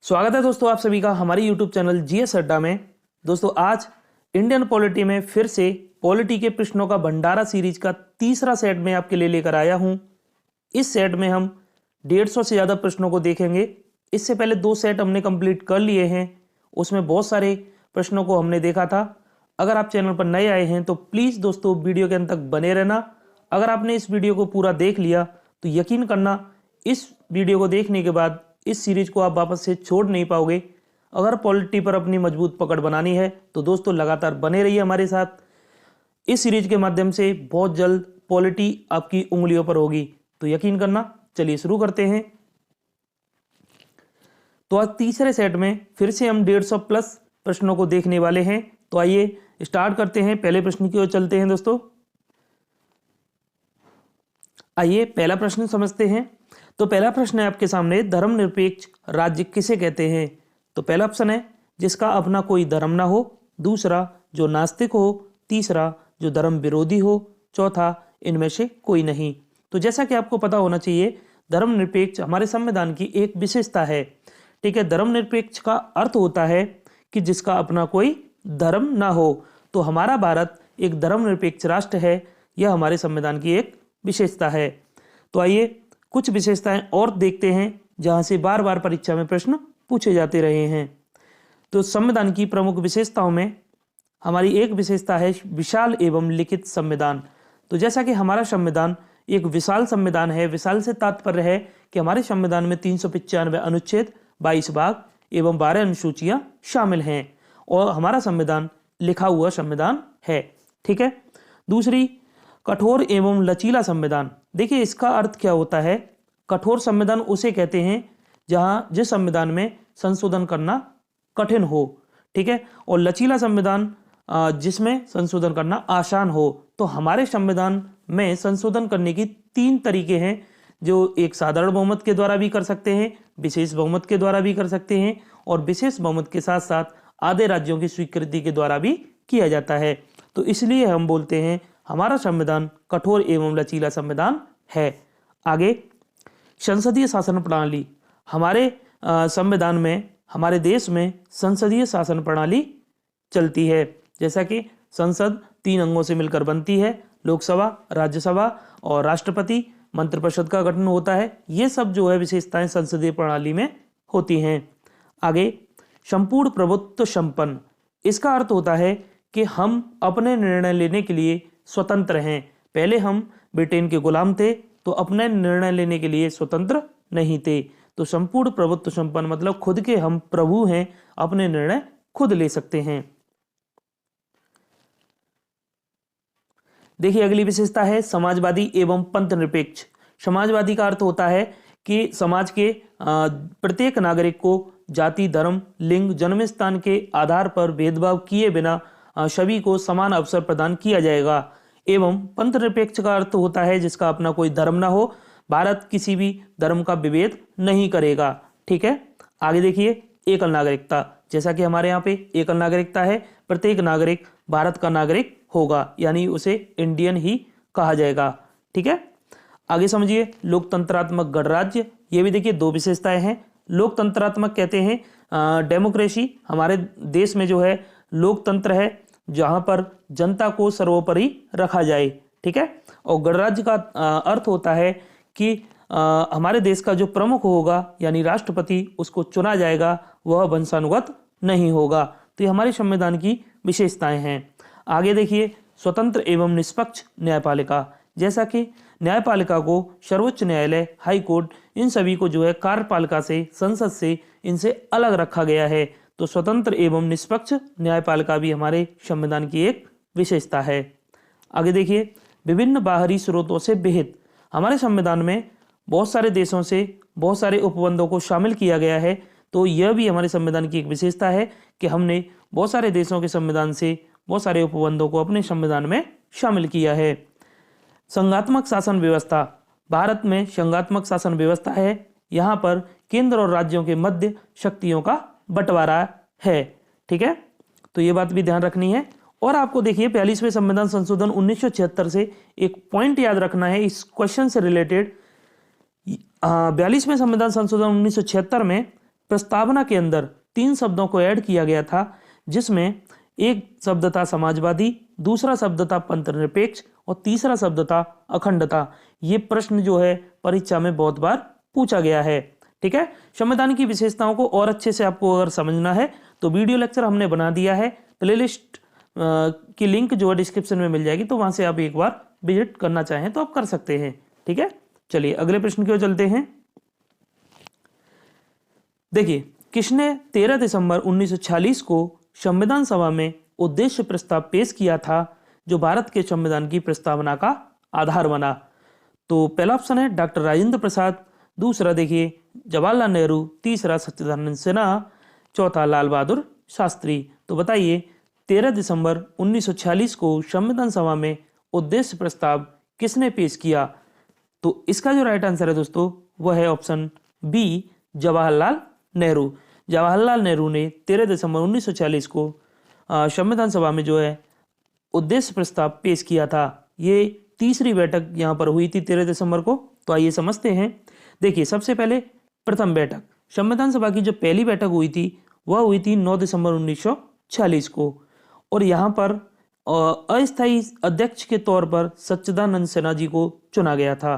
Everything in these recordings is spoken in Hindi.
स्वागत है दोस्तों आप सभी का हमारे YouTube चैनल जीएस अड्डा में। दोस्तों आज इंडियन पॉलिटी में फिर से पॉलिटी के प्रश्नों का भंडारा सीरीज का तीसरा सेट में आपके लिए लेकर आया हूं। इस सेट में हम 150 से ज़्यादा प्रश्नों को देखेंगे। इससे पहले 2 सेट हमने कंप्लीट कर लिए हैं, उसमें बहुत सारे प्रश्नों को हमने देखा था। अगर आप चैनल पर नए आए हैं तो प्लीज़ दोस्तों वीडियो के अंत तक बने रहना। अगर आपने इस वीडियो को पूरा देख लिया तो यकीन करना इस वीडियो को देखने के बाद इस सीरीज को आप वापस से छोड़ नहीं पाओगे। अगर पॉलिटी पर अपनी मजबूत पकड़ बनानी है तो दोस्तों लगातार बने रहिए हमारे साथ। इस सीरीज के माध्यम से बहुत जल्द पॉलिटी आपकी उंगलियों पर होगी, तो यकीन करना। चलिए शुरू करते हैं। तो आज तीसरे सेट में फिर से हम 150 प्लस प्रश्नों को देखने वाले हैं। तो आइए स्टार्ट करते हैं। पहले प्रश्न की ओर चलते हैं दोस्तों। आइए पहला प्रश्न समझते हैं। तो पहला प्रश्न है आपके सामने, धर्मनिरपेक्ष राज्य किसे कहते हैं? तो पहला ऑप्शन है जिसका अपना कोई धर्म ना हो, दूसरा जो नास्तिक हो, तीसरा जो धर्म विरोधी हो, चौथा इनमें से कोई नहीं। तो जैसा कि आपको पता होना चाहिए, धर्मनिरपेक्ष हमारे संविधान की एक विशेषता है। ठीक है, धर्मनिरपेक्ष का अर्थ होता है कि जिसका अपना कोई धर्म ना हो। तो हमारा भारत एक धर्मनिरपेक्ष राष्ट्र है, यह हमारे संविधान की एक विशेषता है। तो आइए कुछ विशेषताएं और देखते हैं जहां से बार बार परीक्षा में प्रश्न पूछे जाते रहे हैं। तो संविधान की प्रमुख विशेषताओं में हमारी एक विशेषता है विशाल एवं लिखित संविधान। तो जैसा कि हमारा संविधान एक विशाल संविधान है, विशाल से तात्पर्य है कि हमारे संविधान में 395 अनुच्छेद, 22 भाग एवं 12 अनुसूचियां शामिल हैं और हमारा संविधान लिखा हुआ संविधान है। ठीक है। दूसरी, कठोर एवं लचीला संविधान। देखिए इसका अर्थ क्या होता है। कठोर संविधान उसे कहते हैं जिस संविधान में संशोधन करना कठिन हो। ठीक है। और लचीला संविधान जिसमें संशोधन करना आसान हो। तो हमारे संविधान में संशोधन करने की 3 तरीके हैं, जो एक साधारण बहुमत के द्वारा भी कर सकते हैं, विशेष बहुमत के द्वारा भी कर सकते हैं और विशेष बहुमत के साथ साथ आधे राज्यों की स्वीकृति के द्वारा भी किया जाता है। तो इसलिए हम बोलते हैं हमारा संविधान कठोर एवं लचीला संविधान है। आगे, संसदीय शासन प्रणाली। हमारे संविधान में, हमारे देश में संसदीय शासन प्रणाली चलती है। जैसा कि संसद 3 अंगों से मिलकर बनती है, लोकसभा, राज्यसभा और राष्ट्रपति, मंत्रिपरिषद का गठन होता है। ये सब जो है विशेषताएं संसदीय प्रणाली में होती हैं। आगे, संपूर्ण प्रभुत्व संपन्न। इसका अर्थ होता है कि हम अपने निर्णय लेने के लिए स्वतंत्र हैं। पहले हम ब्रिटेन के गुलाम थे तो अपने निर्णय लेने के लिए स्वतंत्र नहीं थे। तो संपूर्ण प्रभुत्व संपन्न मतलब खुद के हम प्रभु हैं, अपने निर्णय खुद ले सकते हैं। देखिए अगली विशेषता है समाजवादी एवं पंथ निरपेक्ष। समाजवादी का अर्थ होता है कि समाज के प्रत्येक नागरिक को जाति, धर्म, लिंग, जन्म स्थान के आधार पर भेदभाव किए बिना सभी को समान अवसर प्रदान किया जाएगा। एवं पंथ निरपेक्ष का अर्थ होता है जिसका अपना कोई धर्म ना हो, भारत किसी भी धर्म का विभेद नहीं करेगा। ठीक है। आगे देखिए, एकल नागरिकता। जैसा कि हमारे यहाँ पे एकल नागरिकता है, प्रत्येक नागरिक भारत का नागरिक होगा, यानी उसे इंडियन ही कहा जाएगा। ठीक है। आगे समझिए, लोकतंत्रात्मक गणराज्य। ये भी देखिए 2 विशेषताएं हैं। लोकतंत्रात्मक कहते हैं डेमोक्रेसी, हमारे देश में जो है लोकतंत्र है जहां पर जनता को सर्वोपरि रखा जाए। ठीक है। और गणराज्य का अर्थ होता है कि हमारे देश का जो प्रमुख होगा यानी राष्ट्रपति, उसको चुना जाएगा, वह वंशानुगत नहीं होगा। तो ये हमारे संविधान की विशेषताएं हैं। आगे देखिए, स्वतंत्र एवं निष्पक्ष न्यायपालिका। जैसा कि न्यायपालिका को सर्वोच्च न्यायालय, हाई कोर्ट, इन सभी को जो है कार्यपालिका से, संसद से, इनसे अलग रखा गया है। तो स्वतंत्र एवं निष्पक्ष न्यायपालिका भी हमारे संविधान की एक विशेषता है। आगे देखिए, विभिन्न बाहरी स्रोतों से विहित। हमारे संविधान में बहुत सारे देशों से बहुत सारे उपबंधों को शामिल किया गया है। तो यह भी हमारे संविधान की एक विशेषता है कि हमने बहुत सारे देशों के संविधान से बहुत सारे उपबंधों को अपने संविधान में शामिल किया है। संघात्मक शासन व्यवस्था। भारत में संघात्मक शासन व्यवस्था है। यहाँ पर केंद्र और राज्यों के मध्य शक्तियों का बंटवारा है। ठीक है। तो ये बात भी ध्यान रखनी है। और आपको देखिए 42वें संविधान संशोधन 1976 से एक पॉइंट याद रखना है इस क्वेश्चन से रिलेटेड। 42वें संविधान संशोधन 1976 में प्रस्तावना के अंदर 3 शब्दों को ऐड किया गया था, जिसमें एक शब्द था समाजवादी, दूसरा शब्द था पंथनिरपेक्ष और तीसरा शब्द था अखंडता। ये प्रश्न जो है परीक्षा में बहुत बार पूछा गया है। ठीक है, संविधान की विशेषताओं को और अच्छे से आपको अगर समझना है तो वीडियो लेक्चर हमने बना दिया है, प्लेलिस्ट की लिंक जो है डिस्क्रिप्शन में मिल जाएगी, तो वहां से आप एक बार विजिट करना चाहें तो आप कर सकते हैं। ठीक है, चलिए अगले प्रश्न की ओर चलते हैं। देखिए, किसने 13 दिसंबर 1946 को संविधान सभा में उद्देश्य प्रस्ताव पेश किया था जो भारत के संविधान की प्रस्तावना का आधार बना? तो पहला ऑप्शन है डॉक्टर राजेंद्र प्रसाद, दूसरा देखिए जवाहरलाल नेहरू, तीसरा सच्चिदानंद सिन्हा, चौथा लाल बहादुर शास्त्री। तो बताइए 13 दिसंबर 1946 को संविधान सभा में उद्देश्य प्रस्ताव किसने पेश किया? तो इसका जो राइट आंसर है दोस्तों वह है ऑप्शन बी, जवाहरलाल नेहरू। जवाहरलाल नेहरू ने 13 दिसंबर 1946 को संविधान सभा में जो है उद्देश्य प्रस्ताव पेश किया था। ये तीसरी बैठक यहाँ पर हुई थी 13 दिसंबर को। तो आइए समझते हैं। देखिए, सबसे पहले प्रथम बैठक संविधान सभा की जो पहली बैठक हुई थी वह हुई थी 9 दिसंबर 1946 को, और यहाँ पर अस्थायी अध्यक्ष के तौर पर सच्चिदानंद सिन्हा जी को चुना गया था।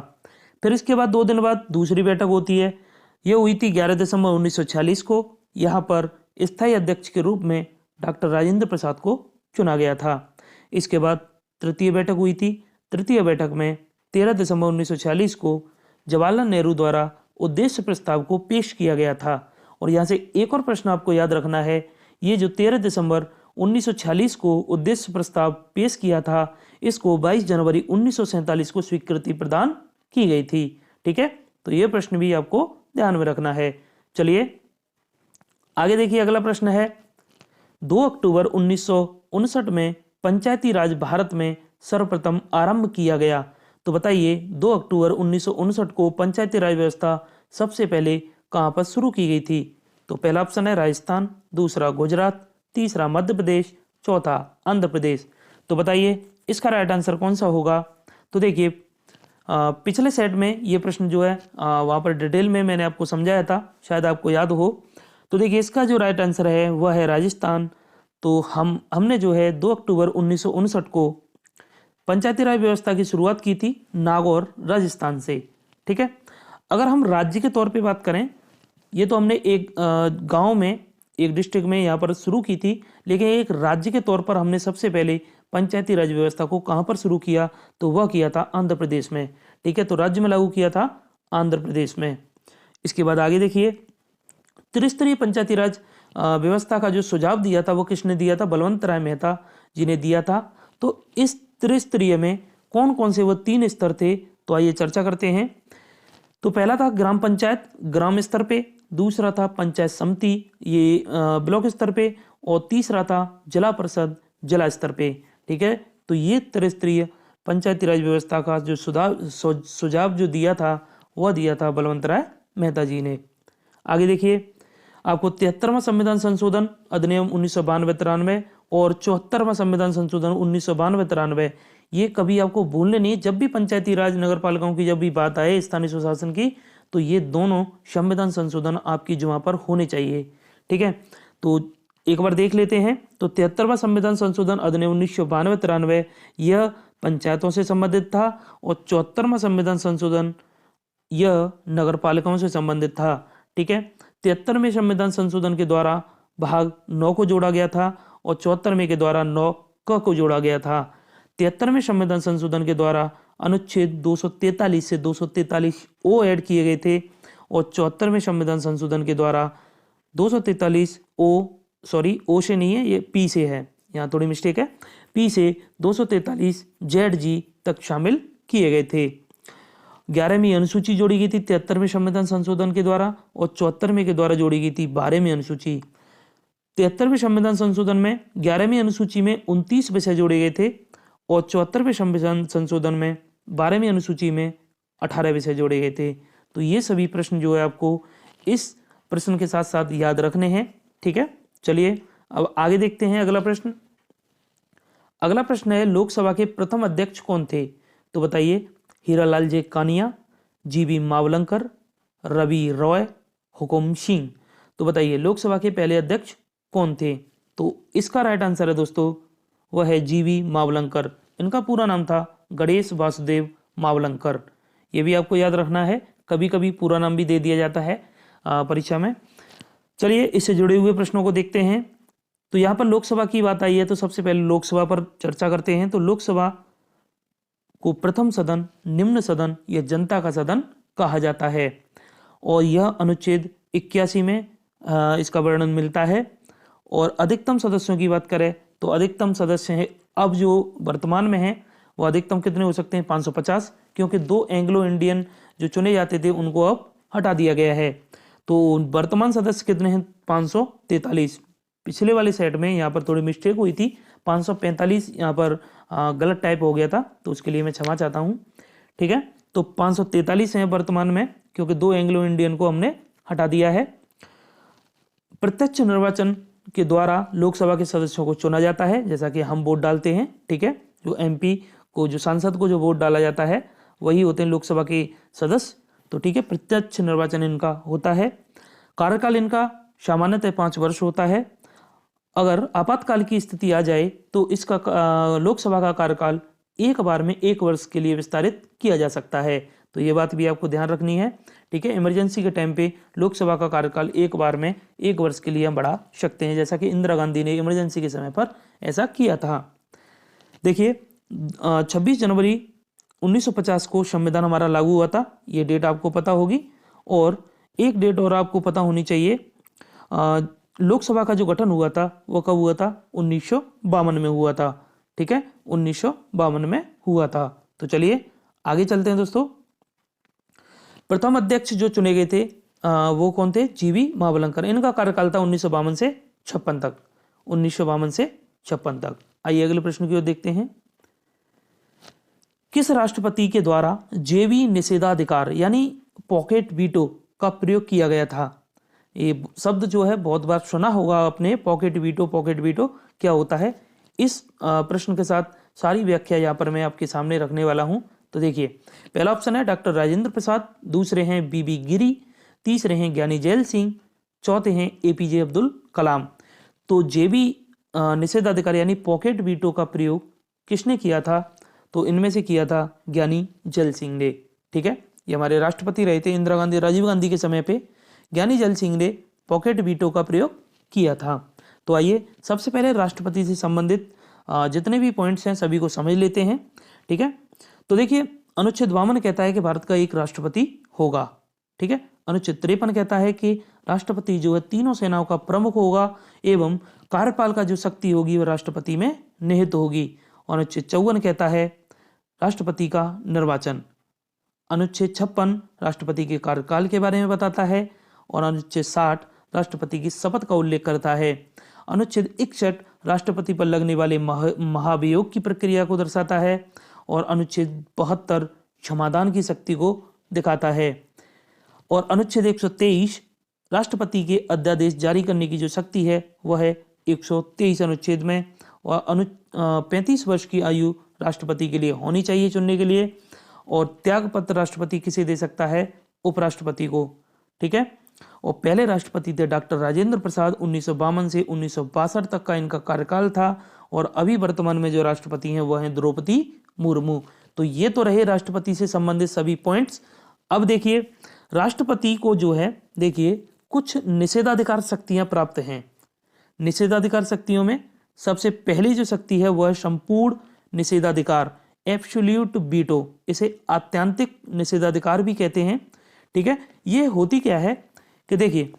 फिर इसके बाद 2 दिन बाद दूसरी बैठक होती है, यह हुई थी 11 दिसंबर 1946 को। यहाँ पर स्थायी अध्यक्ष के रूप में डॉक्टर राजेंद्र प्रसाद को चुना गया था। इसके बाद तृतीय बैठक हुई थी। तृतीय बैठक में 13 दिसंबर 1946 को जवाहरलाल नेहरू द्वारा उद्देश्य प्रस्ताव को पेश किया गया था। और यहाँ से एक और प्रश्न आपको याद रखना है, ये जो 13 दिसंबर 1946 को उद्देश्य प्रस्ताव पेश किया था, इसको 22 जनवरी 1947 को स्वीकृति प्रदान की गई थी। ठीक है, तो ये प्रश्न भी आपको ध्यान में रखना है। चलिए आगे देखिए, अगला प्रश्न है 2 अक्टूबर 1959 में पंचायती राज भारत में सर्वप्रथम आरंभ किया गया। तो बताइए 2 अक्टूबर 1959 को पंचायती राज व्यवस्था सबसे पहले कहाँ पर शुरू की गई थी? तो पहला ऑप्शन है राजस्थान, दूसरा गुजरात, तीसरा मध्य प्रदेश, चौथा आंध्र प्रदेश। तो बताइए इसका राइट आंसर कौन सा होगा? तो देखिए पिछले सेट में ये प्रश्न जो है वहाँ पर डिटेल में मैंने आपको समझाया था, शायद आपको याद हो। तो देखिए इसका जो राइट आंसर है वह है राजस्थान। तो हमने जो है 2 अक्टूबर 1959 को पंचायती राज व्यवस्था की शुरुआत की थी नागौर राजस्थान से। ठीक है, अगर हम राज्य के तौर पे बात करें, ये तो हमने एक गांव में, एक डिस्ट्रिक्ट में यहाँ पर शुरू की थी, लेकिन एक राज्य के तौर पर हमने सबसे पहले पंचायती राज व्यवस्था को कहाँ पर शुरू किया? तो वह किया था आंध्र प्रदेश में। ठीक है, तो राज्य में लागू किया था आंध्र प्रदेश में। इसके बाद आगे देखिए, त्रिस्तरीय पंचायती राज व्यवस्था का जो सुझाव दिया था वो किसने दिया था? बलवंत राय मेहता जी ने दिया था। तो इस त्रिस्तरीय में कौन कौन से वो 3 स्तर थे? तो आइए चर्चा करते हैं। तो पहला था ग्राम पंचायत ग्राम स्तर पे, दूसरा था पंचायत समिति ये ब्लॉक स्तर पे, और तीसरा था जिला परिषद जिला स्तर पे। ठीक है, तो ये त्रिस्तरीय पंचायती राज व्यवस्था का जो सुझाव जो दिया था वह दिया था बलवंत राय मेहता जी ने। आगे देखिए, आपको 73वां संविधान संशोधन अधिनियम 1992-93 और 74वां संविधान संशोधन 1992-93 ये कभी आपको भूलने नहीं। जब भी पंचायती राज नगर पालिकाओं की जब भी बात आए, स्थानीय स्वशासन की, तो ये दोनों संविधान संशोधन आपकी जो वहाँ पर होने चाहिए। ठीक है, तो एक बार देख लेते हैं। तो 73वां संविधान संशोधन अधिनियम 1992-93 यह पंचायतों से संबंधित था, और 74वां संविधान संशोधन यह नगर पालिकाओं से संबंधित था। ठीक है, 73वें संविधान संशोधन के द्वारा भाग 9 को जोड़ा गया था और 74वें के द्वारा 9 क को जोड़ा गया था। 73वें संविधान संशोधन के द्वारा अनुच्छेद 243 से 243 ओ ऐड किए गए थे, और 74वें संविधान संशोधन के द्वारा 243 ओ से नहीं है, ये पी से है, यहाँ थोड़ी मिस्टेक है, पी से 243 जेड जी तक शामिल किए गए थे। 11वीं अनुसूची जोड़ी गई थी 73वें संविधान संशोधन के द्वारा, और 74वें के द्वारा जोड़ी गई थी 12वीं अनुसूची। 73वें संविधान संशोधन में 11वीं अनुसूची में 29 विषय जोड़े गए थे, और 74वें संविधान संशोधन में 12वीं अनुसूची में 18 विषय जोड़े गए थे। तो ये सभी प्रश्न जो है आपको इस प्रश्न के साथ साथ याद रखने हैं। ठीक है, चलिए अब आगे देखते हैं अगला प्रश्न। अगला प्रश्न है लोकसभा के प्रथम अध्यक्ष कौन थे? तो बताइए हीरालाल जे कानिया, जीबी मावलंकर, रवि रॉय, हुकुम सिंह। तो बताइए लोकसभा के पहले अध्यक्ष कौन थे? तो इसका राइट आंसर है दोस्तों वह है जीवी मावलंकर। इनका पूरा नाम था गणेश वासुदेव मावलंकर। ये भी आपको याद रखना है, कभी कभी पूरा नाम भी दे दिया जाता है परीक्षा में। चलिए इससे जुड़े हुए प्रश्नों को देखते हैं। तो यहाँ पर लोकसभा की बात आई है तो सबसे पहले लोकसभा पर चर्चा करते हैं। तो लोकसभा को प्रथम सदन, निम्न सदन या जनता का सदन कहा जाता है और यह अनुच्छेद 81 में इसका वर्णन मिलता है। और अधिकतम सदस्यों की बात करें तो अधिकतम सदस्य हैं अब जो वर्तमान में हैं वो अधिकतम कितने हो सकते हैं? 550, क्योंकि 2 एंग्लो इंडियन जो चुने जाते थे उनको अब हटा दिया गया है। तो वर्तमान सदस्य कितने हैं? 543। पिछले वाले सेट में यहाँ पर थोड़ी मिस्टेक हुई थी, 545 यहाँ पर गलत टाइप हो गया था, तो उसके लिए मैं क्षमा चाहता हूँ। ठीक है, तो 543 हैं वर्तमान में, क्योंकि 2 एंग्लो इंडियन को हमने हटा दिया है। प्रत्यक्ष निर्वाचन के द्वारा लोकसभा के सदस्यों को चुना जाता है, जैसा कि हम वोट डालते हैं। ठीक है, जो एमपी को, जो सांसद को जो वोट डाला जाता है वही होते हैं लोकसभा के सदस्य। तो ठीक है, प्रत्यक्ष निर्वाचन इनका होता है। कार्यकाल इनका सामान्यतः 5 वर्ष होता है। अगर आपातकाल की स्थिति आ जाए तो इसका लोकसभा का कार्यकाल एक बार में 1 वर्ष के लिए विस्तारित किया जा सकता है। तो ये बात भी आपको ध्यान रखनी है। ठीक है, इमरजेंसी के टाइम पे लोकसभा का कार्यकाल एक बार में 1 वर्ष के लिए हम बढ़ा सकते हैं, जैसा कि इंदिरा गांधी ने इमरजेंसी के समय पर ऐसा किया था। देखिए 26 जनवरी 1950 को संविधान हमारा लागू हुआ था, ये डेट आपको पता होगी। और एक डेट और आपको पता होनी चाहिए, लोकसभा का जो गठन हुआ था वो कब हुआ था? 1952 में हुआ था। ठीक है, 1952 में हुआ था। तो चलिए आगे चलते हैं दोस्तों। प्रथम अध्यक्ष जो चुने गए थे वो कौन थे? जीवी मावलंकर। इनका कार्यकाल था 1952 से 56 तक। 1952 से 56 तक। आइए अगले प्रश्न की ओर देखते हैं। किस राष्ट्रपति के द्वारा जेवी निषेधाधिकार यानी पॉकेट वीटो का प्रयोग किया गया था? ये शब्द जो है बहुत बार सुना होगा आपने, पॉकेट वीटो। पॉकेट वीटो क्या होता है? इस प्रश्न के साथ सारी व्याख्या यहाँ पर मैं आपके सामने रखने वाला हूँ। तो देखिए, पहला ऑप्शन है डॉक्टर राजेंद्र प्रसाद, दूसरे हैं बीबी गिरी, तीसरे हैं ज्ञानी जैल सिंह, चौथे हैं एपीजे अब्दुल कलाम। तो जेवी निषेधाधिकार यानी पॉकेट वीटो का प्रयोग किसने किया था? तो इनमें से किया था ज्ञानी जैल सिंह ने। ठीक है, ये हमारे राष्ट्रपति रहे थे इंदिरा गांधी, राजीव गांधी के समय पे ज्ञानी जैल सिंह ने पॉकेट वीटो का प्रयोग किया था। तो आइए सबसे पहले राष्ट्रपति से संबंधित जितने भी पॉइंट्स हैं सभी को समझ लेते हैं। ठीक है, तो देखिए अनुच्छेद 52 कहता है कि भारत का एक राष्ट्रपति होगा। ठीक है, अनुच्छेद 53 कहता है कि राष्ट्रपति जो है तीनों सेनाओं का प्रमुख होगा एवं कार्यपाल का जो शक्ति होगी वह राष्ट्रपति में निहित होगी। अनुच्छेद 54 कहता है राष्ट्रपति का निर्वाचन। अनुच्छेद 56 राष्ट्रपति के कार्यकाल के बारे में बताता है और अनुच्छेद 60 राष्ट्रपति की शपथ का उल्लेख करता है। अनुच्छेद 61 राष्ट्रपति पर लगने वाले महाभियोग की प्रक्रिया को दर्शाता है और अनुच्छेद 72 क्षमादान की शक्ति को दिखाता है। और अनुच्छेद 123 राष्ट्रपति के अध्यादेश जारी करने की जो शक्ति है वह है 123 अनुच्छेद में। और 35 वर्ष की आयु राष्ट्रपति के लिए होनी चाहिए चुनने के लिए। और त्याग पत्र राष्ट्रपति किसे दे सकता है? उपराष्ट्रपति को। ठीक है, और पहले राष्ट्रपति थे डॉक्टर राजेंद्र प्रसाद। 1952 से 1962 तक का इनका कार्यकाल था। और अभी वर्तमान में जो राष्ट्रपति हैं वह हैं द्रौपदी मुर्मू। तो ये तो रहे राष्ट्रपति से संबंधित सभी पॉइंट्स। अब देखिए राष्ट्रपति को जो है, देखिए कुछ निषेधाधिकार शक्तियां प्राप्त हैं। निषेधाधिकार शक्तियों में सबसे पहली जो शक्ति है वह संपूर्ण निषेधाधिकार, एब्सोल्यूट वीटो। इसे आत्यंतिक निषेधाधिकार भी कहते हैं। ठीक है, ये होती क्या है कि देखिए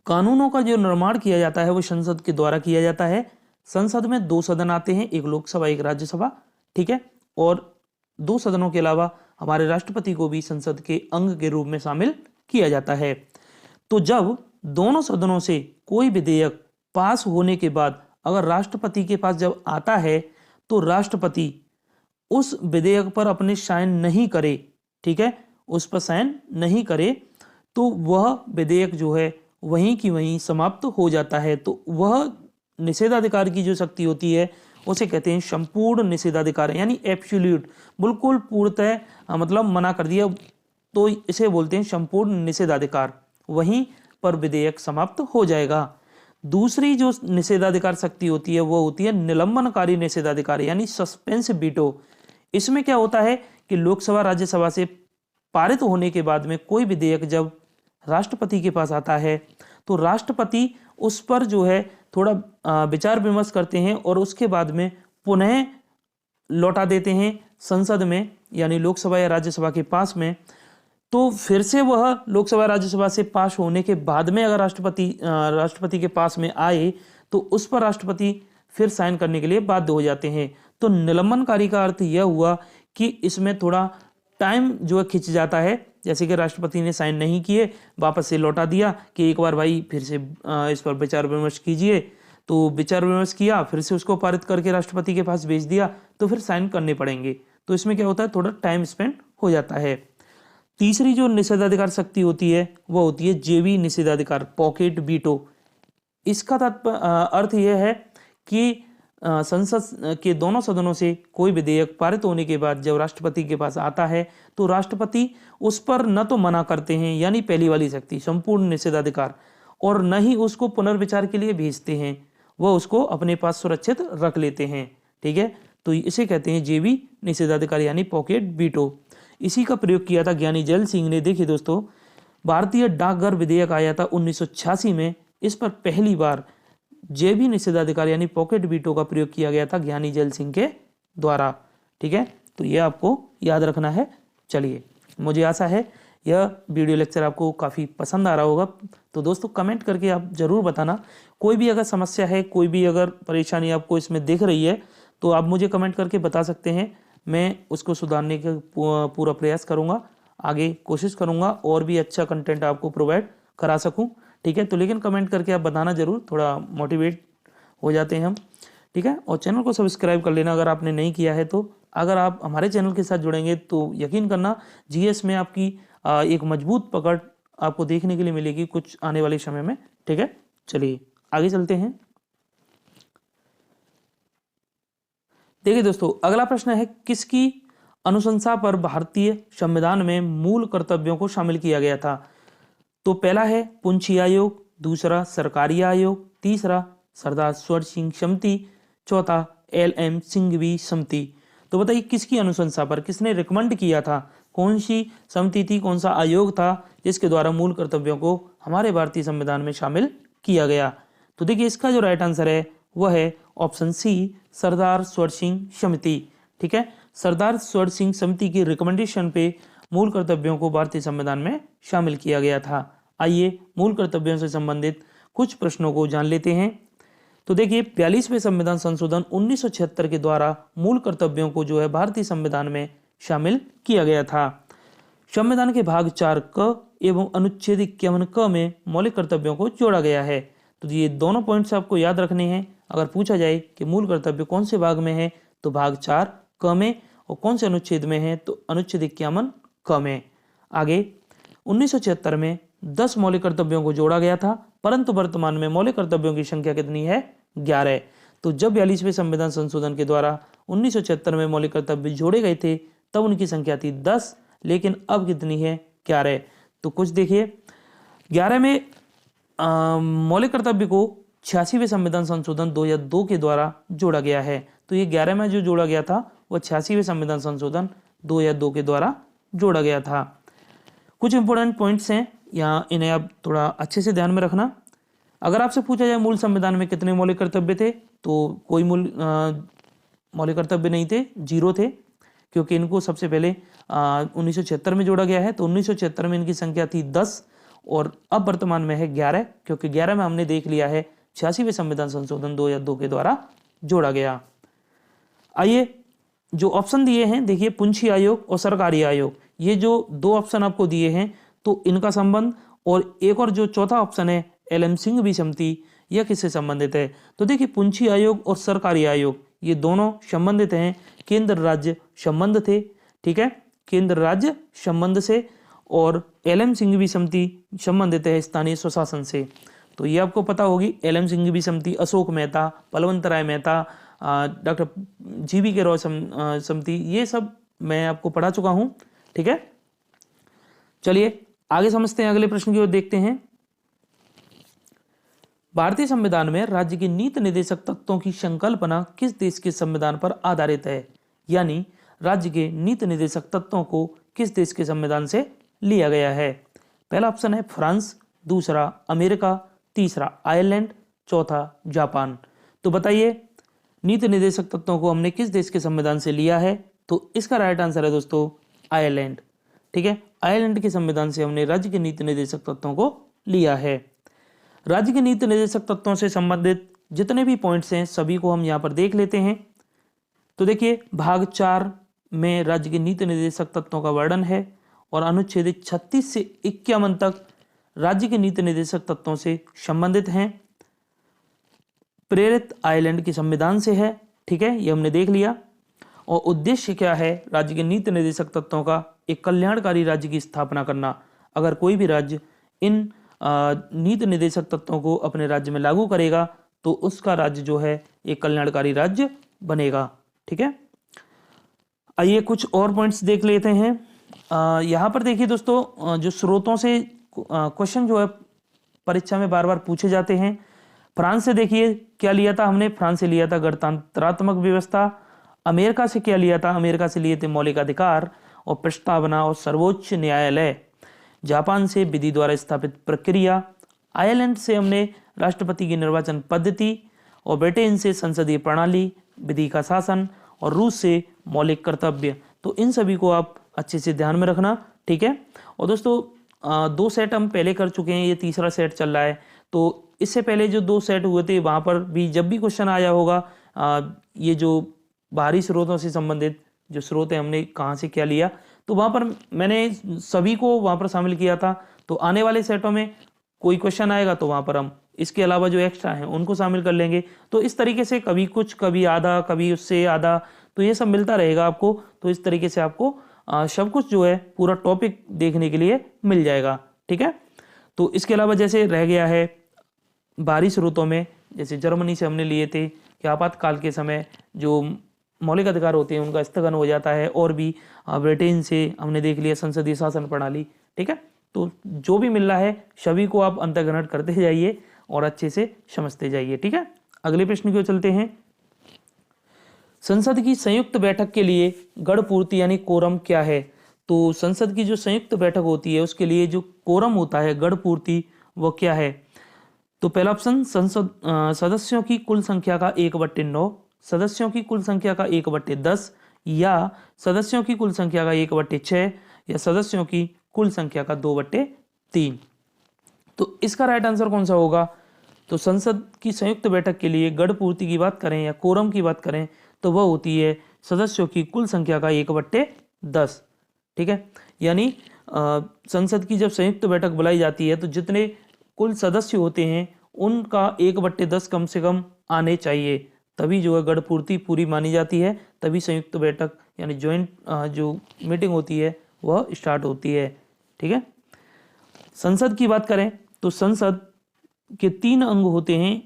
कानूनों का जो निर्माण किया जाता है वो संसद के द्वारा किया जाता है। संसद में 2 सदन आते हैं, एक लोकसभा एक राज्यसभा। ठीक है, और 2 सदनों के अलावा हमारे राष्ट्रपति को भी संसद के अंग के रूप में शामिल किया जाता है। तो जब दोनों सदनों से कोई विधेयक पास होने के बाद अगर राष्ट्रपति के पास जब आता है तो राष्ट्रपति उस विधेयक पर अपने साइन नहीं करे, ठीक है, उस पर साइन नहीं करे तो वह विधेयक जो है वहीं की वहीं समाप्त हो जाता है। तो वह निषेधाधिकार की जो शक्ति होती है उसे कहते हैं संपूर्ण निषेधाधिकार, यानी एब्सोल्यूट, बिल्कुल पूर्णतः मतलब मना कर दिया, तो इसे बोलते हैं संपूर्ण निषेधाधिकार। वहीं पर विधेयक समाप्त हो जाएगा। दूसरी जो निषेधाधिकार शक्ति होती है वो होती है निलंबनकारी निषेधाधिकार यानी सस्पेंस वीटो। इसमें क्या होता है कि लोकसभा राज्यसभा से पारित होने के बाद में कोई विधेयक जब राष्ट्रपति के पास आता है तो राष्ट्रपति उस पर जो है थोड़ा विचार विमर्श करते हैं और उसके बाद में पुनः लौटा देते हैं संसद में यानी लोकसभा या राज्यसभा के पास में। तो फिर से वह लोकसभा राज्यसभा से पास होने के बाद में अगर राष्ट्रपति के पास में आए तो उस पर राष्ट्रपति फिर साइन करने के लिए बाध्य हो जाते हैं। तो निलंबनकारी का अर्थ यह हुआ कि इसमें थोड़ा टाइम जो है खिंच जाता है, जैसे कि राष्ट्रपति ने साइन नहीं किए, वापस से लौटा दिया कि एक बार भाई फिर से इस पर विचार विमर्श कीजिए, तो विचार विमर्श किया, फिर से उसको पारित करके राष्ट्रपति के पास भेज दिया, तो फिर साइन करने पड़ेंगे। तो इसमें क्या होता है, थोड़ा टाइम स्पेंड हो जाता है। तीसरी जो निषेधाधिकार शक्ति होती है वह होती है जेबी निषेधाधिकार, पॉकेट वीटो। इसका अर्थ यह है कि संसद के दोनों सदनों से कोई विधेयक पारित होने के बाद जब राष्ट्रपति के पास आता है तो राष्ट्रपति उस पर न तो मना करते हैं यानी पहली वाली शक्ति संपूर्ण निषेधाधिकार, और न ही उसको पुनर्विचार के लिए भेजते हैं, वह उसको अपने पास सुरक्षित रख लेते हैं। ठीक है, तो इसे कहते हैं जेबी निषेधाधिकार यानी पॉकेट वीटो। इसी का प्रयोग किया था ज्ञानी जैल सिंह ने। देखिए दोस्तों, भारतीय डाकघर विधेयक आया था 1986 में, इस पर पहली बार जेबी निषेधाधिकार यानी पॉकेट वीटो का प्रयोग किया गया था ज्ञानी जैल सिंह के द्वारा। ठीक है, तो यह आपको याद रखना है। चलिए, मुझे आशा है यह वीडियो लेक्चर आपको काफ़ी पसंद आ रहा होगा। तो दोस्तों कमेंट करके आप ज़रूर बताना, कोई भी अगर समस्या है, कोई भी अगर परेशानी आपको इसमें दिख रही है तो आप मुझे कमेंट करके बता सकते हैं। मैं उसको सुधारने का पूरा प्रयास करूँगा, आगे कोशिश करूँगा और भी अच्छा कंटेंट आपको प्रोवाइड करा सकूँ। ठीक है, तो लेकिन कमेंट करके आप बताना ज़रूर, थोड़ा मोटिवेट हो जाते हैं हम। ठीक है, और चैनल को सब्सक्राइब कर लेना अगर आपने नहीं किया है तो। अगर आप हमारे चैनल के साथ जुड़ेंगे तो यकीन करना जीएस में आपकी एक मजबूत पकड़ आपको देखने के लिए मिलेगी कुछ आने वाले समय में। ठीक है, चलिए आगे चलते हैं। देखिए दोस्तों, अगला प्रश्न है, किसकी अनुशंसा पर भारतीय संविधान में मूल कर्तव्यों को शामिल किया गया था? तो पहला है पुंछी आयोग, दूसरा सरकारी आयोग, तीसरा सरदार स्वर्ण सिंह समिति, चौथा LM सिंघवी समिति। तो बताइए किसकी अनुशंसा पर, किसने रिकमेंड किया था, कौन सी समिति थी, कौन सा आयोग था जिसके द्वारा मूल कर्तव्यों को हमारे भारतीय संविधान में शामिल किया गया? तो देखिए इसका जो राइट आंसर है वह है ऑप्शन सी, सरदार स्वर्ण सिंह समिति। ठीक है, सरदार स्वर्ण सिंह समिति की रिकमेंडेशन पे मूल कर्तव्यों को भारतीय संविधान में शामिल किया गया था। आइए मूल कर्तव्यों से संबंधित कुछ प्रश्नों को जान लेते हैं। तो देखिए 42वें संविधान संशोधन 1976 के द्वारा मूल कर्तव्यों को जो है भारतीय संविधान में शामिल किया गया था। संविधान के भाग 4 क एवं अनुच्छेद 51 क में मौलिक कर्तव्यों को जोड़ा गया है। तो ये दोनों पॉइंट्स आपको याद रखने हैं। अगर पूछा जाए कि मूल कर्तव्य कौन से भाग में है तो भाग 4 क में, और कौन से अनुच्छेद में है तो अनुच्छेद 51 क में। आगे 1976 में 10 मौलिक कर्तव्यों को जोड़ा गया था, परंतु वर्तमान में मौलिक कर्तव्यों की संख्या कितनी है? 11। तो जब 42वें संविधान संशोधन के द्वारा 1976 में मौलिक कर्तव्य जोड़े गए थे तब उनकी संख्या थी 10, लेकिन अब कितनी है? 11। तो कुछ देखिए, 11 में मौलिक कर्तव्य को 86वें संविधान संशोधन 2002 के द्वारा जोड़ा गया है। तो ये 11 में जो जोड़ा गया था वह 86वें संविधान संशोधन 2002 के द्वारा जोड़ा गया था। कुछ इंपॉर्टेंट पॉइंट्स हैं यहाँ, इन्हें आप थोड़ा अच्छे से ध्यान में रखना। अगर आपसे पूछा जाए मूल संविधान में कितने मौलिक कर्तव्य थे तो कोई मौलिक कर्तव्य नहीं थे, 0 थे, क्योंकि इनको सबसे पहले 1976 में जोड़ा गया है। तो 1976 में इनकी संख्या थी 10 और अब वर्तमान में है 11, क्योंकि 11 में हमने देख लिया है 86वें संविधान संशोधन 2002 के द्वारा जोड़ा गया। आइए जो ऑप्शन दिए हैं देखिए, पुंछी आयोग और सरकारी आयोग, ये जो दो ऑप्शन आपको दिए हैं तो इनका संबंध, और एक और जो चौथा ऑप्शन है LM सिंघवी समिति, यह किससे संबंधित है? तो देखिए पुंछी आयोग और सरकारी आयोग ये दोनों संबंधित हैं, केंद्र राज्य संबंध थे। ठीक है, केंद्र राज्य संबंध से, और LM सिंघवी समिति संबंधित है स्थानीय स्वशासन से। तो ये आपको पता होगी, LM सिंघवी समिति अशोक मेहता, बलवंत राय मेहता, डॉक्टर GV के रॉय समिति, ये सब मैं आपको पढ़ा चुका हूँ। ठीक है, चलिए आगे समझते हैं, अगले प्रश्न की ओर देखते हैं। भारतीय संविधान में राज्य के नीति निर्देशक तत्वों की संकल्पना किस देश के संविधान पर आधारित है? यानी राज्य के नीति निर्देशक तत्वों को किस देश के संविधान से लिया गया है? पहला ऑप्शन है फ्रांस, दूसरा अमेरिका, तीसरा आयरलैंड, चौथा जापान। तो बताइए नीति निर्देशक तत्वों को हमने किस देश के संविधान से लिया है? तो इसका राइट आंसर है दोस्तों आयरलैंड। ठीक है, आयरलैंड के संविधान से हमने राज्य के नीति निर्देशक तत्वों को लिया है। राज्य के नीति निर्देशक तत्वों से संबंधित जितने भी पॉइंट्स हैं सभी को हम यहाँ पर देख लेते हैं। तो देखिए भाग 4 में राज्य के नीति निर्देशक तत्वों का वर्णन है और अनुच्छेद 36 से 51 तक राज्य के नीति निर्देशक तत्वों से संबंधित हैं। प्रेरित आयरलैंड के संविधान से है। ठीक है, ये हमने देख लिया। और उद्देश्य क्या है राज्य के नीति निर्देशक तत्वों का? एक कल्याणकारी राज्य की स्थापना करना। अगर कोई भी राज्य इन नीति निर्देशक तत्वों को अपने राज्य में लागू करेगा तो उसका राज्य जो है एक कल्याणकारी राज्य बनेगा। ठीक है, आइए कुछ और पॉइंट्स देख लेते हैं। यहाँ पर देखिए दोस्तों, जो स्रोतों से क्वेश्चन जो है परीक्षा में बार बार पूछे जाते हैं। फ्रांस से देखिए क्या लिया था हमने? फ्रांस से लिया था गणतंत्रात्मक व्यवस्था। अमेरिका से क्या लिया था? अमेरिका से लिए थे मौलिक अधिकार और प्रस्तावना और सर्वोच्च न्यायालय। जापान से विधि द्वारा स्थापित प्रक्रिया। आयरलैंड से हमने राष्ट्रपति की निर्वाचन पद्धति। और ब्रिटेन से संसदीय प्रणाली, विधि का शासन। और रूस से मौलिक कर्तव्य। तो इन सभी को आप अच्छे से ध्यान में रखना। ठीक है, और दोस्तों 2 सेट हम पहले कर चुके हैं, ये तीसरा सेट चल रहा है। तो इससे पहले जो 2 सेट हुए थे वहाँ पर भी जब भी क्वेश्चन आया होगा ये जो बाहरी स्रोतों से संबंधित जो स्रोत है हमने कहाँ से क्या लिया, तो वहाँ पर मैंने सभी को वहाँ पर शामिल किया था। तो आने वाले सेटों में कोई क्वेश्चन आएगा तो वहाँ पर हम इसके अलावा जो एक्स्ट्रा हैं उनको शामिल कर लेंगे। तो इस तरीके से कभी कुछ, कभी आधा, कभी उससे आधा, तो ये सब मिलता रहेगा आपको। तो इस तरीके से आपको सब कुछ जो है पूरा टॉपिक देखने के लिए मिल जाएगा। ठीक है, तो इसके अलावा जैसे रह गया है बाहरी स्रोतों में, जैसे जर्मनी से हमने लिए थे कि आपातकाल के समय जो मौलिक अधिकार होते हैं उनका स्थगन हो जाता है। और भी ब्रिटेन से हमने देख लिया संसदीय शासन प्रणाली। ठीक है, तो जो भी मिल रहा है सभी को आप अंतर्ग्रहण करते जाइए और अच्छे से समझते जाइए। ठीक है, अगले प्रश्न की ओर चलते हैं। संसद की संयुक्त बैठक के लिए गढ़ पूर्ति यानी कोरम क्या है? तो संसद की जो संयुक्त बैठक होती है उसके लिए जो कोरम होता है, गढ़ पूर्ति, वो क्या है? तो पहला ऑप्शन संसद सदस्यों की कुल संख्या का 1/9, सदस्यों की कुल संख्या का 1/10, या सदस्यों की कुल संख्या का 1/6, या सदस्यों की कुल संख्या का 2/3। तो इसका राइट आंसर कौन सा होगा? तो संसद की संयुक्त बैठक के लिए गढ़ पूर्ति की बात करें या कोरम की बात करें तो वह होती है सदस्यों की कुल संख्या का 1/10। ठीक है, यानी संसद की जब संयुक्त बैठक बुलाई जाती है तो जितने कुल सदस्य होते हैं उनका 1/10 कम से कम आने चाहिए, तभी जो है गढ़ पूर्ति पूरी मानी जाती है, तभी संयुक्त बैठक यानी ज्वाइंट जो मीटिंग होती है वह स्टार्ट होती है। ठीक है, संसद की बात करें तो संसद के 3 अंग होते हैं,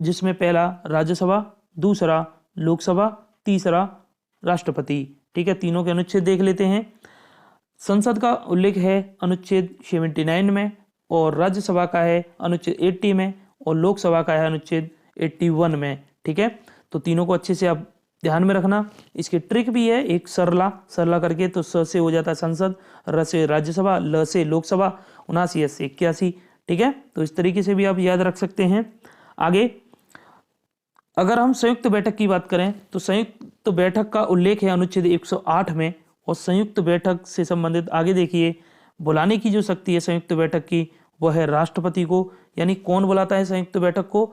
जिसमें पहला राज्यसभा, दूसरा लोकसभा, तीसरा राष्ट्रपति। ठीक है, तीनों के अनुच्छेद देख लेते हैं। संसद का उल्लेख है अनुच्छेद 79 में, और राज्यसभा का है अनुच्छेद 80 में, और लोकसभा का है अनुच्छेद 81 में। ठीक है, तो तीनों को अच्छे से आप ध्यान में रखना। इसकी ट्रिक भी है एक सरला करके, तो स से हो जाता है संसद, र से राज्यसभा, ल से लोकसभा, 79 से 81। ठीक है, तो इस तरीके से भी आप याद रख सकते हैं। आगे अगर हम संयुक्त बैठक की बात करें तो संयुक्त बैठक का उल्लेख है अनुच्छेद 108 में, और संयुक्त बैठक से संबंधित आगे देखिए बुलाने की जो शक्ति है संयुक्त बैठक की वह है राष्ट्रपति को। यानी कौन बुलाता है संयुक्त बैठक को?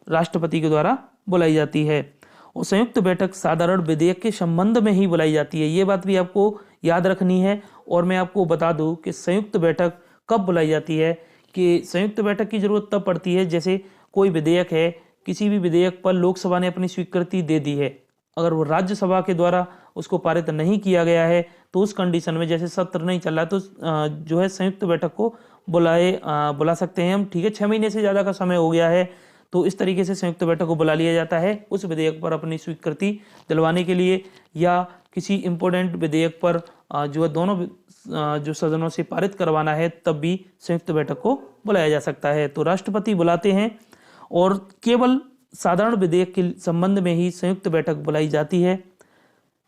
राष्ट्रपति के द्वारा बुलाई जाती है। और संयुक्त बैठक साधारण विधेयक के संबंध में ही बुलाई जाती है, ये बात भी आपको याद रखनी है। और मैं आपको बता दूं कि संयुक्त बैठक कब बुलाई जाती है, कि संयुक्त बैठक की जरूरत तब पड़ती है जैसे कोई विधेयक है, किसी भी विधेयक पर लोकसभा ने अपनी स्वीकृति दे दी है, अगर वो राज्यसभा के द्वारा उसको पारित नहीं किया गया है तो उस कंडीशन में जैसे सत्र नहीं चल रहा तो जो है संयुक्त बैठक को बुला सकते हैं हम। ठीक है, 6 महीने से ज़्यादा का समय हो गया है तो इस तरीके से संयुक्त बैठक को बुला लिया जाता है उस विधेयक पर अपनी स्वीकृति दिलवाने के लिए, या किसी इम्पोर्टेंट विधेयक पर जो है दोनों जो सदनों से पारित करवाना है, तब भी संयुक्त बैठक को बुलाया जा सकता है। तो राष्ट्रपति बुलाते हैं और केवल साधारण विधेयक के संबंध में ही संयुक्त बैठक बुलाई जाती है।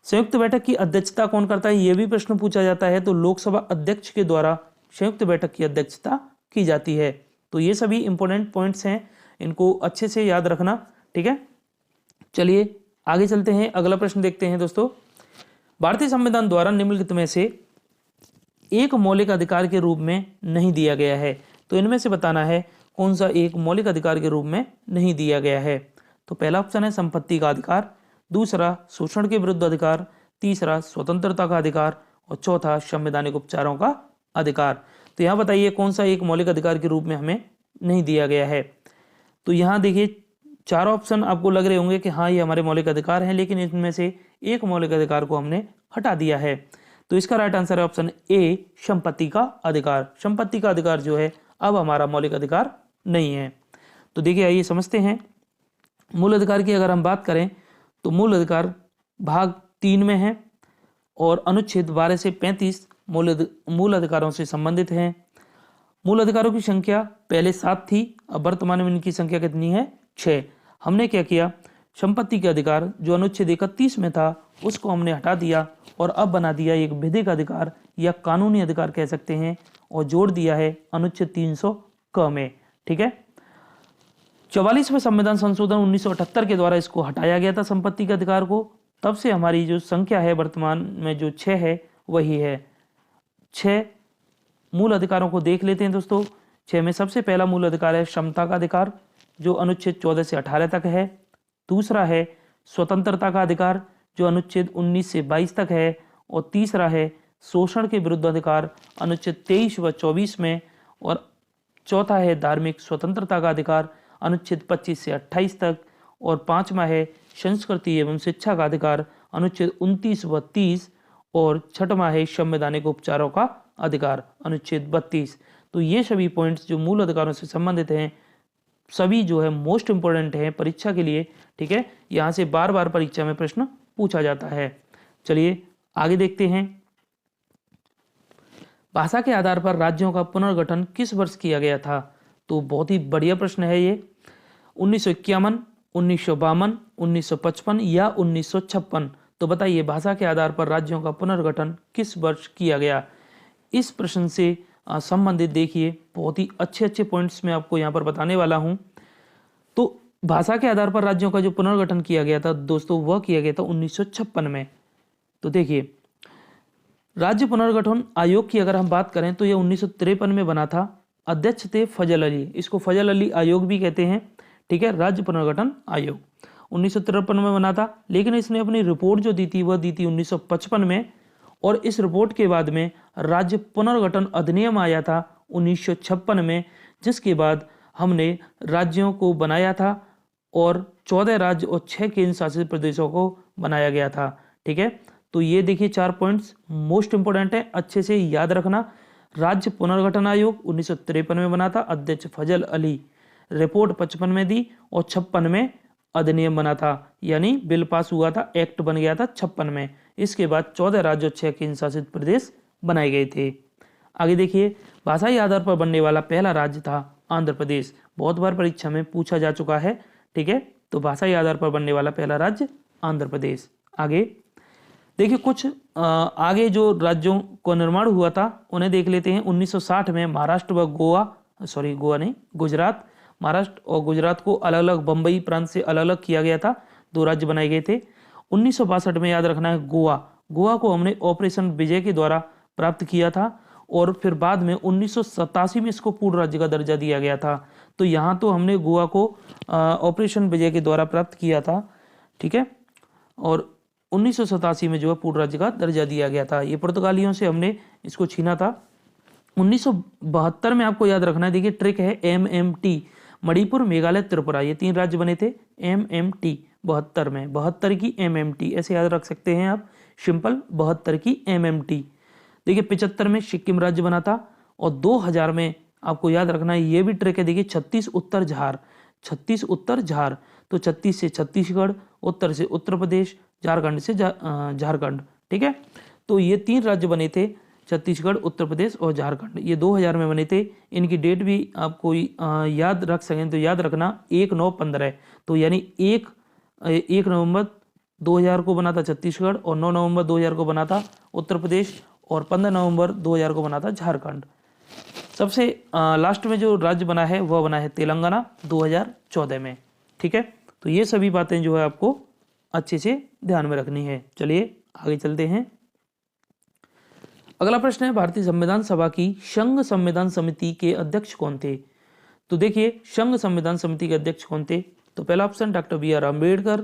संयुक्त बैठक की अध्यक्षता कौन करता है, यह भी प्रश्न पूछा जाता है। तो लोकसभा अध्यक्ष के द्वारा संयुक्त बैठक की अध्यक्षता की जाती है। तो ये सभी इंपॉर्टेंट पॉइंट्स हैं, इनको अच्छे से याद रखना, ठीक है। चलिए आगे चलते हैं, अगला प्रश्न देखते हैं दोस्तों। भारतीय संविधान द्वारा निम्नलिखित में से एक मौलिक अधिकार के रूप में नहीं दिया गया है। तो इनमें से बताना है कौन सा एक मौलिक अधिकार के रूप में नहीं दिया गया है। तो पहला ऑप्शन है संपत्ति का अधिकार, दूसरा शोषण के विरुद्ध अधिकार, तीसरा स्वतंत्रता का अधिकार और चौथा संवैधानिक उपचारों का अधिकार। तो यहाँ बताइए कौन सा एक मौलिक अधिकार के रूप में हमें नहीं दिया गया है। तो यहाँ देखिए चार ऑप्शन आपको लग रहे होंगे कि हाँ ये हमारे मौलिक अधिकार हैं, लेकिन इनमें से एक मौलिक अधिकार को हमने हटा दिया है। तो इसका राइट आंसर है ऑप्शन ए, संपत्ति का अधिकार। संपत्ति का अधिकार जो है अब हमारा मौलिक अधिकार नहीं है। तो देखिए आइए समझते हैं। मूल अधिकार की अगर हम बात करें तो मूल अधिकार भाग 3 में है और अनुच्छेद 12 से 35 मूल अधिकारों से संबंधित हैं। मूल अधिकारों की संख्या पहले 7 थी, अब वर्तमान में इनकी संख्या कितनी है, 6। हमने क्या किया, संपत्ति के अधिकार जो अनुच्छेद 31 में था उसको हमने हटा दिया और अब बना दिया एक विधिक अधिकार या कानूनी अधिकार कह सकते हैं, और जोड़ दिया है अनुच्छेद 300 क में, ठीक है। 44वें संविधान संशोधन 1978 के द्वारा इसको हटाया गया था संपत्ति के अधिकार को। तब से हमारी जो संख्या है वर्तमान में जो 6 है वही है। 6 मूल अधिकारों को देख लेते हैं दोस्तों। 6 में सबसे पहला मूल अधिकार है समता का अधिकार जो अनुच्छेद 14 से 18 तक है। दूसरा है स्वतंत्रता का अधिकार जो अनुच्छेद 19 से 22 तक है। और तीसरा है शोषण के विरुद्ध अधिकार अनुच्छेद 23 व 24 में। और चौथा है धार्मिक स्वतंत्रता का अधिकार अनुच्छेद 25 से 28 तक। और पांचवा है संस्कृति एवं शिक्षा का अधिकार अनुच्छेद 29 व 30। और छठवां है संवैधानिक उपचारों का अधिकार अनुच्छेद 32। तो ये सभी पॉइंट्स जो मूल अधिकारों से संबंधित हैं सभी जो है मोस्ट इंपोर्टेंट है परीक्षा के लिए, ठीक है। यहाँ से बार बार परीक्षा में प्रश्न पूछा जाता है। चलिए आगे देखते हैं। भाषा के आधार पर राज्यों का पुनर्गठन किस वर्ष किया गया था। तो बहुत ही बढ़िया प्रश्न है ये। 1951, 1952, 1955 या 1956। तो बताइए भाषा के आधार पर राज्यों का पुनर्गठन किस वर्ष किया गया। इस प्रश्न से संबंधित देखिए बहुत ही अच्छे पॉइंट्स मैं आपको यहाँ पर बताने वाला हूँ। तो भाषा के आधार पर राज्यों का जो पुनर्गठन किया गया था दोस्तों वह किया गया था 1956 में। तो देखिए राज्य पुनर्गठन आयोग की अगर हम बात करें तो यह 1953 में बना था। अध्यक्ष थे फजल अली, इसको फजल अली आयोग भी कहते हैं, ठीक है। राज्य पुनर्गठन आयोग 1953 में बना था, लेकिन इसने अपनी रिपोर्ट जो दी थी वह दी थी 1955 में। और इस रिपोर्ट के बाद में राज्य पुनर्गठन अधिनियम आया था 1956 में, जिसके बाद हमने राज्यों को बनाया था और 14 राज्य और 6 केंद्र शासित प्रदेशों को बनाया गया था, ठीक है। तो ये देखिए 4 पॉइंट्स मोस्ट इंपोर्टेंट है, अच्छे से याद रखना। राज्य पुनर्गठन आयोग 1953 में बना था, अध्यक्ष फजल अली, रिपोर्ट 55 में दी और 56 में अधिनियम बना था, यानी बिल पास हुआ था, एक्ट बन गया था 56 में। इसके बाद 14 राज्य और 6 केंद्र शासित प्रदेश बनाए गए थे। आगे देखिए भाषाई आधार पर बनने वाला पहला राज्य था आंध्र प्रदेश। बहुत बार परीक्षा में पूछा जा चुका है, ठीक है। तो भाषाई आधार पर बनने वाला पहला राज्य आंध्र प्रदेश। आगे देखिए कुछ आगे जो राज्यों को निर्माण हुआ था उन्हें देख लेते हैं। 1960 में महाराष्ट्र व गुजरात, महाराष्ट्र और गुजरात को अलग अलग बंबई प्रांत से अलग अलग किया गया था, 2 राज्य बनाए गए थे। 1962 में याद रखना है गोवा को हमने ऑपरेशन विजय के द्वारा प्राप्त किया था। और फिर बाद में 1987 में इसको पूर्ण राज्य का दर्जा दिया गया था। तो यहाँ तो हमने गोवा को ऑपरेशन विजय के द्वारा प्राप्त किया था, ठीक है। और 1987 में जो है पूर्ण राज्य का दर्जा दिया गया था। ये पुर्तगालियों से हमने इसको छीना था। 1972 में आपको याद रखना है, देखिए ट्रिक है MMT, मणिपुर, मेघालय, त्रिपुरा, ये 3 राज्य बने थे MMT 72 में। 72 की MMT ऐसे याद रख सकते हैं आप, सिंपल 72 की MMT। देखिए 75 में सिक्किम राज्य बना था। और 2000 में आपको याद रखना है, ये भी ट्रिक है, देखिए 36 उत्तर झार, तो 36 से छत्तीसगढ़, उत्तर से उत्तर प्रदेश, झारखंड से झारखंड, ठीक है। तो ये 3 राज्य बने थे छत्तीसगढ़, उत्तर प्रदेश और झारखंड। ये 2000 में बने थे। इनकी डेट भी आपको याद रख सकें तो याद रखना 1/9/15। तो यानी 1 नवंबर 2000 को बना था छत्तीसगढ़ और 9 नवंबर 2000 को बना था उत्तर प्रदेश और 15 नवंबर 2000 को बना था झारखंड। सबसे लास्ट में जो राज्य बना है वह बना है तेलंगाना 2014 में। ठीक है, तो ये सभी बातें जो है आपको अच्छे से ध्यान में रखनी है। चलिए आगे चलते हैं। अगला प्रश्न है, भारतीय संविधान सभा की संघ संविधान समिति के अध्यक्ष कौन थे? तो देखिए, संघ संविधान समिति के अध्यक्ष कौन थे? तो पहला option doctor B R Ambedkar,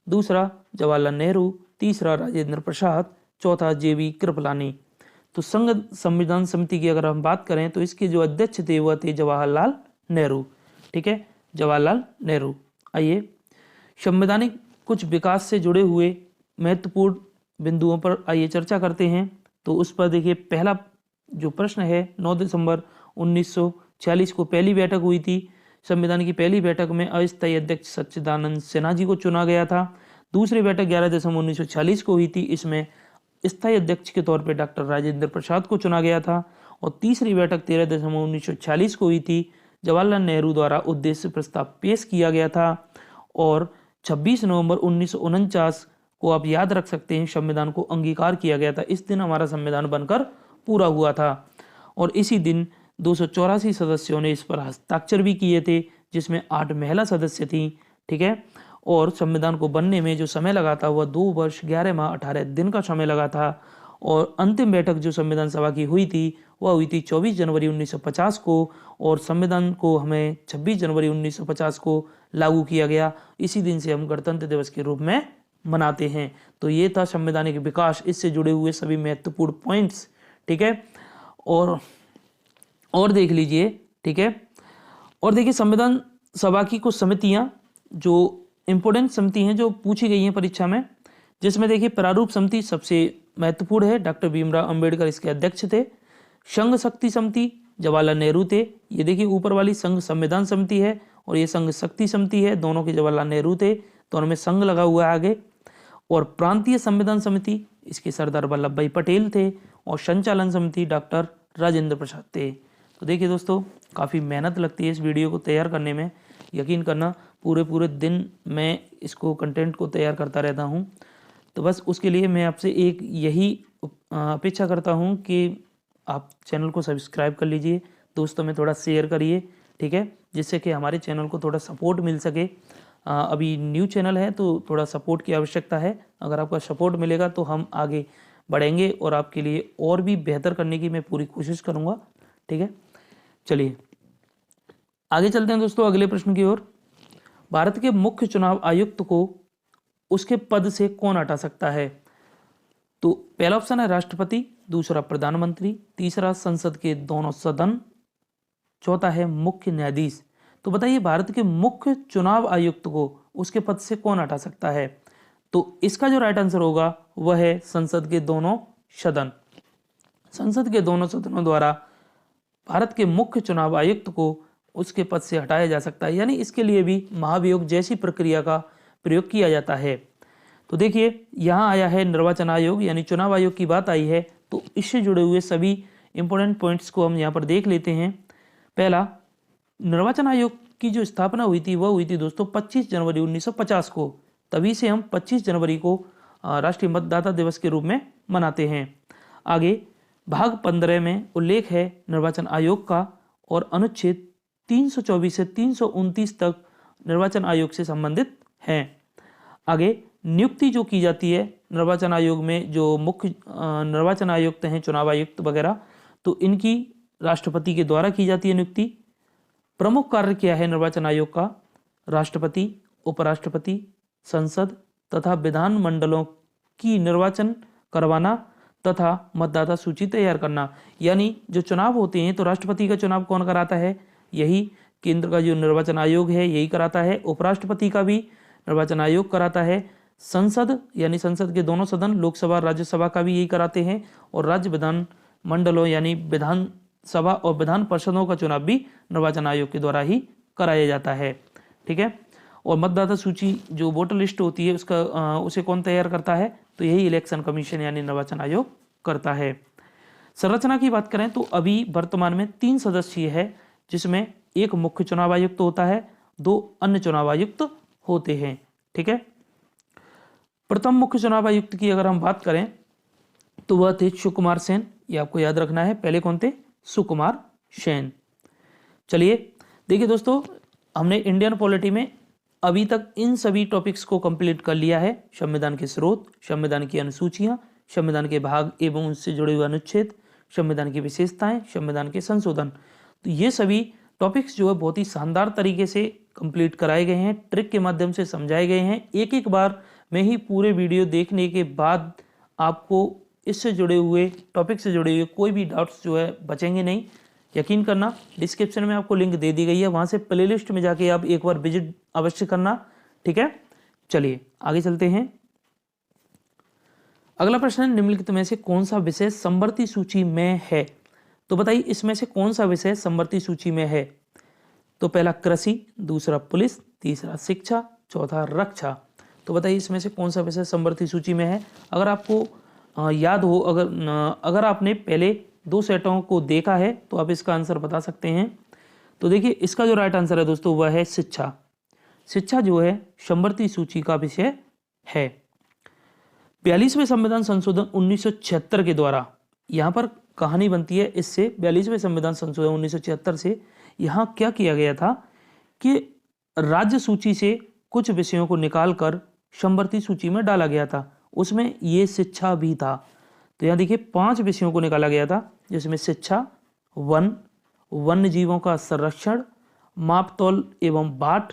दूसरा जवाहरलाल नेहरू, तीसरा राजेंद्र प्रसाद, चौथा जेबी कृपलानी। तो संघ संविधान समिति की अगर हम बात करें तो इसके जो अध्यक्ष थे वह थे जवाहरलाल नेहरू। ठीक है, जवाहरलाल नेहरू। आइए संवैधानिक कुछ विकास से जुड़े हुए महत्वपूर्ण बिंदुओं पर आइए चर्चा करते हैं। तो उस पर देखिए, पहला जो प्रश्न है, 9 दिसंबर 1946 को पहली बैठक हुई थी। संविधान की पहली बैठक में अस्थायी अध्यक्ष सच्चिदानंद सिन्हा जी को चुना गया था। दूसरी बैठक 11 दिसंबर 1946 को हुई थी। इसमें स्थायी अध्यक्ष के तौर पर डॉक्टर राजेंद्र प्रसाद को चुना गया था। और तीसरी बैठक 13 दिसंबर 1946 को हुई थी। जवाहरलाल नेहरू द्वारा उद्देश्य प्रस्ताव पेश किया गया था। और 26 नवंबर 1949 को आप याद रख सकते हैं, संविधान को अंगीकार किया गया था। इस दिन हमारा संविधान बनकर पूरा हुआ था। और इसी दिन 284 सदस्यों ने इस पर हस्ताक्षर भी किए थे, जिसमें 8 महिला सदस्य थीं। ठीक है, और संविधान को बनने में जो समय लगा था वह 2 वर्ष 11 माह 18 दिन का समय लगा था। और अंतिम बैठक जो संविधान सभा की हुई थी वह हुई थी 24 जनवरी 1950 को। और संविधान को हमें 26 जनवरी 1950 को लागू किया गया। इसी दिन से हम गणतंत्र दिवस के रूप में मनाते हैं। तो ये था संवैधानिक विकास, इससे जुड़े हुए सभी महत्वपूर्ण पॉइंट्स। ठीक है, और देख लीजिए। ठीक है, और देखिए संविधान सभा की कुछ समितियां जो इंपोर्टेंट समिति हैं जो पूछी गई हैं परीक्षा में, जिसमें देखिए प्रारूप समिति सबसे महत्वपूर्ण है। डॉक्टर भीमराव अंबेडकर इसके अध्यक्ष थे। संघ शक्ति समिति जवाहरलाल नेहरू थे। ये देखिए ऊपर वाली संघ संविधान समिति है और ये संघ शक्ति समिति है, दोनों के जवाहरलाल नेहरू थे, दोनों में संघ लगा हुआ है आगे। और प्रांतीय संविधान समिति इसके सरदार वल्लभ भाई पटेल थे। और संचालन समिति डॉक्टर राजेंद्र प्रसाद थे। तो देखिए दोस्तों, काफ़ी मेहनत लगती है इस वीडियो को तैयार करने में। यकीन करना, पूरे दिन मैं इसको कंटेंट को तैयार करता रहता हूँ। तो बस उसके लिए मैं आपसे एक यही अपेक्षा करता हूँ कि आप चैनल को सब्सक्राइब कर लीजिए, दोस्तों में थोड़ा शेयर करिए। ठीक है, जिससे कि हमारे चैनल को थोड़ा सपोर्ट मिल सके। अभी न्यू चैनल है तो थोड़ा सपोर्ट की आवश्यकता है। अगर आपका सपोर्ट मिलेगा तो हम आगे बढ़ेंगे और आपके लिए और भी बेहतर करने की मैं पूरी कोशिश करूँगा। ठीक है, चलिए आगे चलते हैं दोस्तों अगले प्रश्न की ओर। भारत के मुख्य चुनाव आयुक्त को उसके पद से कौन हटा सकता है? तो पहला ऑप्शन है राष्ट्रपति, दूसरा प्रधानमंत्री, तीसरा संसद के दोनों सदन, चौथा है मुख्य न्यायाधीश। तो बताइए भारत के मुख्य चुनाव आयुक्त को उसके पद से कौन हटा सकता है? तो इसका जो राइट आंसर होगा वह है संसद के दोनों सदन। संसद के दोनों सदनों द्वारा भारत के मुख्य चुनाव आयुक्त को उसके पद से हटाया जा सकता है। यानी इसके लिए भी महाभियोग जैसी प्रक्रिया का प्रयोग किया जाता है। तो देखिए यहाँ आया है निर्वाचन आयोग, यानी चुनाव आयोग की बात आई है। तो इससे जुड़े हुए सभी इंपॉर्टेंट पॉइंट्स को हम यहाँ पर देख लेते हैं। पहला, निर्वाचन आयोग की जो स्थापना हुई थी वह हुई थी दोस्तों 25 जनवरी 1950 को। तभी से हम 25 जनवरी को राष्ट्रीय मतदाता दिवस के रूप में मनाते हैं। आगे भाग 15 में उल्लेख है निर्वाचन आयोग का और अनुच्छेद 324 से 329 तक निर्वाचन आयोग से संबंधित हैं। आगे नियुक्ति जो की जाती है निर्वाचन आयोग में, जो मुख्य निर्वाचन आयुक्त हैं, चुनाव आयुक्त वगैरह, तो इनकी राष्ट्रपति के द्वारा की जाती है नियुक्ति। प्रमुख कार्य क्या है निर्वाचन आयोग का? राष्ट्रपति, उपराष्ट्रपति, संसद तथा विधान मंडलों की निर्वाचन करवाना तथा मतदाता सूची तैयार करना। यानी जो चुनाव होते हैं तो राष्ट्रपति का चुनाव कौन कराता है? यही केंद्र का जो निर्वाचन आयोग है यही कराता है। उपराष्ट्रपति का भी निर्वाचन आयोग कराता है। संसद यानी संसद के दोनों सदन, लोकसभा राज्यसभा का भी यही कराते हैं। और राज्य विधान मंडलों यानी विधान सभा और विधान परिषदों का चुनाव भी निर्वाचन आयोग के द्वारा ही कराया जाता है। ठीक है, और मतदाता सूची जो वोटर लिस्ट होती है उसका उसे कौन तैयार करता है? तो यही इलेक्शन कमीशन यानी निर्वाचन आयोग करता है। संरचना की बात करें तो अभी वर्तमान में 3 सदस्यीय है, जिसमें एक मुख्य चुनाव आयुक्त होता है, 2 अन्य चुनाव आयुक्त होते हैं। ठीक है, प्रथम मुख्य चुनाव आयुक्त की अगर हम बात करें तो वह थे सुकुमार सेन। ये आपको याद रखना है, पहले कौन थे? सुकुमार सेन। चलिए देखिए दोस्तों, हमने इंडियन पॉलिटी में अभी तक इन सभी टॉपिक्स को कंप्लीट कर लिया है। संविधान के स्रोत, संविधान की अनुसूचियां, संविधान के भाग एवं उनसे जुड़े हुए अनुच्छेद, संविधान की विशेषताएं, संविधान के संशोधन। तो ये सभी टॉपिक्स जो है बहुत ही शानदार तरीके से कंप्लीट कराए गए हैं, ट्रिक के माध्यम से समझाए गए हैं। एक एक बार में ही पूरे वीडियो देखने के बाद आपको इससे जुड़े हुए टॉपिक से जुड़े हुए कोई भी डाउट्स जो है बचेंगे नहीं। यकीन करना, डिस्क्रिप्शन में आपको लिंक दे दी गई है, वहां से प्लेलिस्ट में जाके आप एक बार विजिट अवश्य करना। ठीक है, चलिए आगे चलते हैं। अगला प्रश्न है, निम्नलिखित में से कौन सा विषय समवर्ती सूची में है? तो बताइए इसमें से कौन सा विषय समवर्ती सूची में है? तो पहला कृषि, दूसरा पुलिस, तीसरा शिक्षा, चौथा रक्षा। तो बताइए इसमें से कौन सा विषय समवर्ती सूची में है? अगर आपको याद हो, अगर आपने पहले 2 सेटों को देखा है तो आप इसका आंसर बता सकते हैं। तो देखिए इसका जो राइट आंसर है दोस्तों वह है शिक्षा। शिक्षा जो है समवर्ती सूची का विषय है। 42वें संविधान संशोधन 1976 के द्वारा, यहाँ पर कहानी बनती है इससे, 42वें संविधान संशोधन 1976 से यहाँ क्या किया गया था कि राज्य सूची से कुछ विषयों को निकालकर समवर्ती सूची में डाला गया था। उसमें ये शिक्षा भी था। तो यहाँ देखिए 5 विषयों को निकाला गया था, जिसमें शिक्षा, वन, वन्य जीवों का संरक्षण, मापतौल एवं बाट,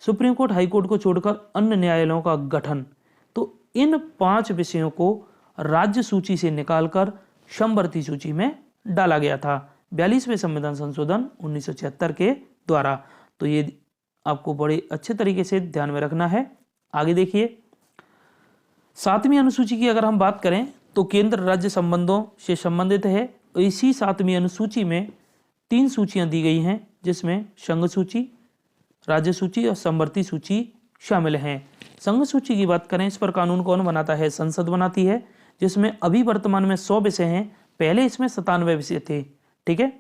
सुप्रीम कोर्ट, हाई कोर्ट को छोड़कर अन्य न्यायालयों का गठन। तो इन 5 विषयों को राज्य सूची से निकालकर समवर्ती सूची में डाला गया था 42वें संविधान संशोधन 1976 के द्वारा। तो ये आपको बड़े अच्छे तरीके से ध्यान में रखना है। आगे देखिए, 7वीं अनुसूची की अगर हम बात करें तो केंद्र राज्य संबंधों से संबंधित है। इसी 7वीं अनुसूची में 3 सूचियां दी गई हैं, जिसमें संघ सूची, राज्य सूची और समवर्ती सूची शामिल हैं। संघ सूची की बात करें, इस पर कानून कौन बनाता है? संसद बनाती है, जिसमें अभी वर्तमान में 100 विषय हैं। पहले इसमें 97 विषय थे। ठीक है,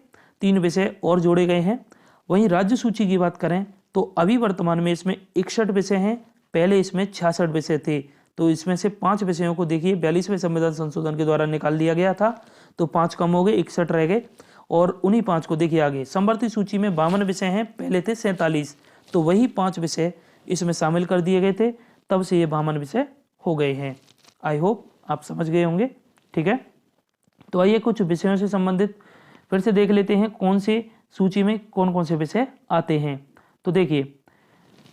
3 विषय और जोड़े गए हैं। वहीं राज्य सूची की बात करें तो अभी वर्तमान में इसमें 61 विषय हैं, पहले इसमें 66 विषय थे। तो इसमें से 5 विषयों को देखिए 42वें संविधान संशोधन के द्वारा निकाल दिया गया था, तो 5 कम हो गए, 61 रह गए। और उन्हीं 5 को देखिए आगे, समवर्ती सूची में 52 विषय हैं, पहले थे 47, तो वही 5 विषय इसमें शामिल कर दिए गए थे, तब से ये 52 विषय हो गए हैं। आई होप आप समझ गए होंगे। ठीक है, तो आइए कुछ विषयों से संबंधित फिर से देख लेते हैं कौन से सूची में कौन कौन से विषय आते हैं। तो देखिए,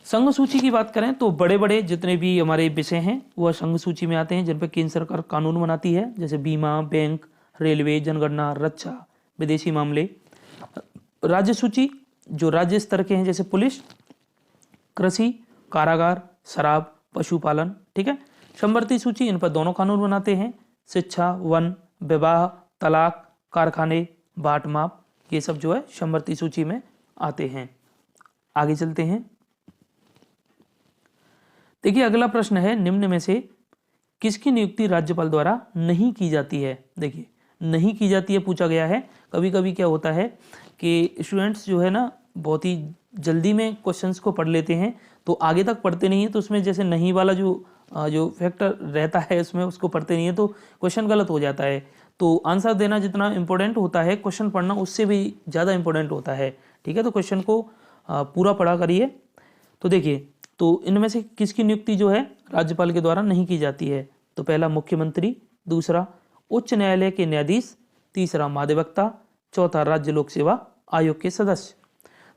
संघ सूची की बात करें तो बड़े बड़े जितने भी हमारे विषय हैं वह संघ सूची में आते हैं, जिन पर केंद्र सरकार कानून बनाती है, जैसे बीमा, बैंक, रेलवे, जनगणना, रक्षा, विदेशी मामले। राज्य सूची जो राज्य स्तर के हैं, जैसे पुलिस, कृषि, कारागार, शराब, पशुपालन। ठीक है, समवर्ती सूची इन पर दोनों कानून बनाते हैं, शिक्षा, वन, विवाह, तलाक, कारखाने, बाट माप, ये सब जो है समवर्ती सूची में आते हैं। आगे चलते हैं। देखिए अगला प्रश्न है, निम्न में से किसकी नियुक्ति राज्यपाल द्वारा नहीं की जाती है? देखिए नहीं की जाती है पूछा गया है। कभी कभी क्या होता है कि स्टूडेंट्स जो है ना बहुत ही जल्दी में क्वेश्चंस को पढ़ लेते हैं, तो आगे तक पढ़ते नहीं है, तो उसमें जैसे नहीं वाला जो फैक्टर रहता है उसमें उसको पढ़ते नहीं है तो क्वेश्चन गलत हो जाता है। तो आंसर देना जितना इंपॉर्टेंट होता है, क्वेश्चन पढ़ना उससे भी ज़्यादा इंपॉर्टेंट होता है। ठीक है, तो क्वेश्चन को पूरा पढ़ा करिए। तो देखिए, तो इनमें से किसकी नियुक्ति जो है राज्यपाल के द्वारा नहीं की जाती है? तो पहला मुख्यमंत्री, दूसरा उच्च न्यायालय के न्यायाधीश, तीसरा महाधिवक्ता, चौथा राज्य लोक सेवा आयोग के सदस्य।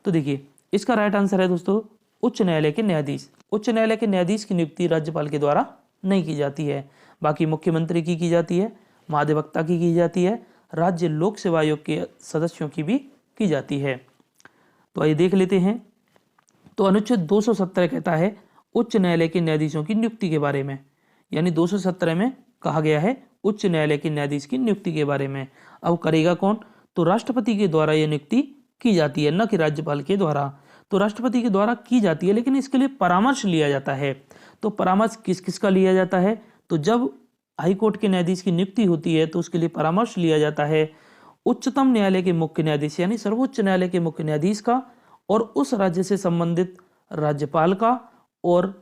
तो देखिए इसका राइट आंसर है दोस्तों उच्च न्यायालय के न्यायाधीश। उच्च न्यायालय के न्यायाधीश की नियुक्ति राज्यपाल के द्वारा नहीं की जाती है। बाकी मुख्यमंत्री की जाती है, महाधिवक्ता की जाती है, राज्य लोक सेवा आयोग के सदस्यों की भी की जाती है। तो आइए देख लेते हैं। तो अनुच्छेद 217 कहता है उच्च न्यायालय के न्यायाधीशों की नियुक्ति के बारे में, यानी 217 में कहा गया है उच्च न्यायालय के न्यायाधीश की नियुक्ति के बारे में। अब करेगा कौन? तो राष्ट्रपति के द्वारा यह नियुक्ति की जाती है, न कि राज्यपाल के द्वारा। तो राष्ट्रपति के द्वारा की जाती है, लेकिन इसके लिए परामर्श लिया जाता है। तो परामर्श किस किस का लिया जाता है? तो जब हाई कोर्ट के न्यायाधीश की नियुक्ति होती है तो उसके लिए परामर्श लिया जाता है उच्चतम न्यायालय के मुख्य न्यायाधीश यानी सर्वोच्च न्यायालय के मुख्य न्यायाधीश का और उस राज्य से संबंधित राज्यपाल का और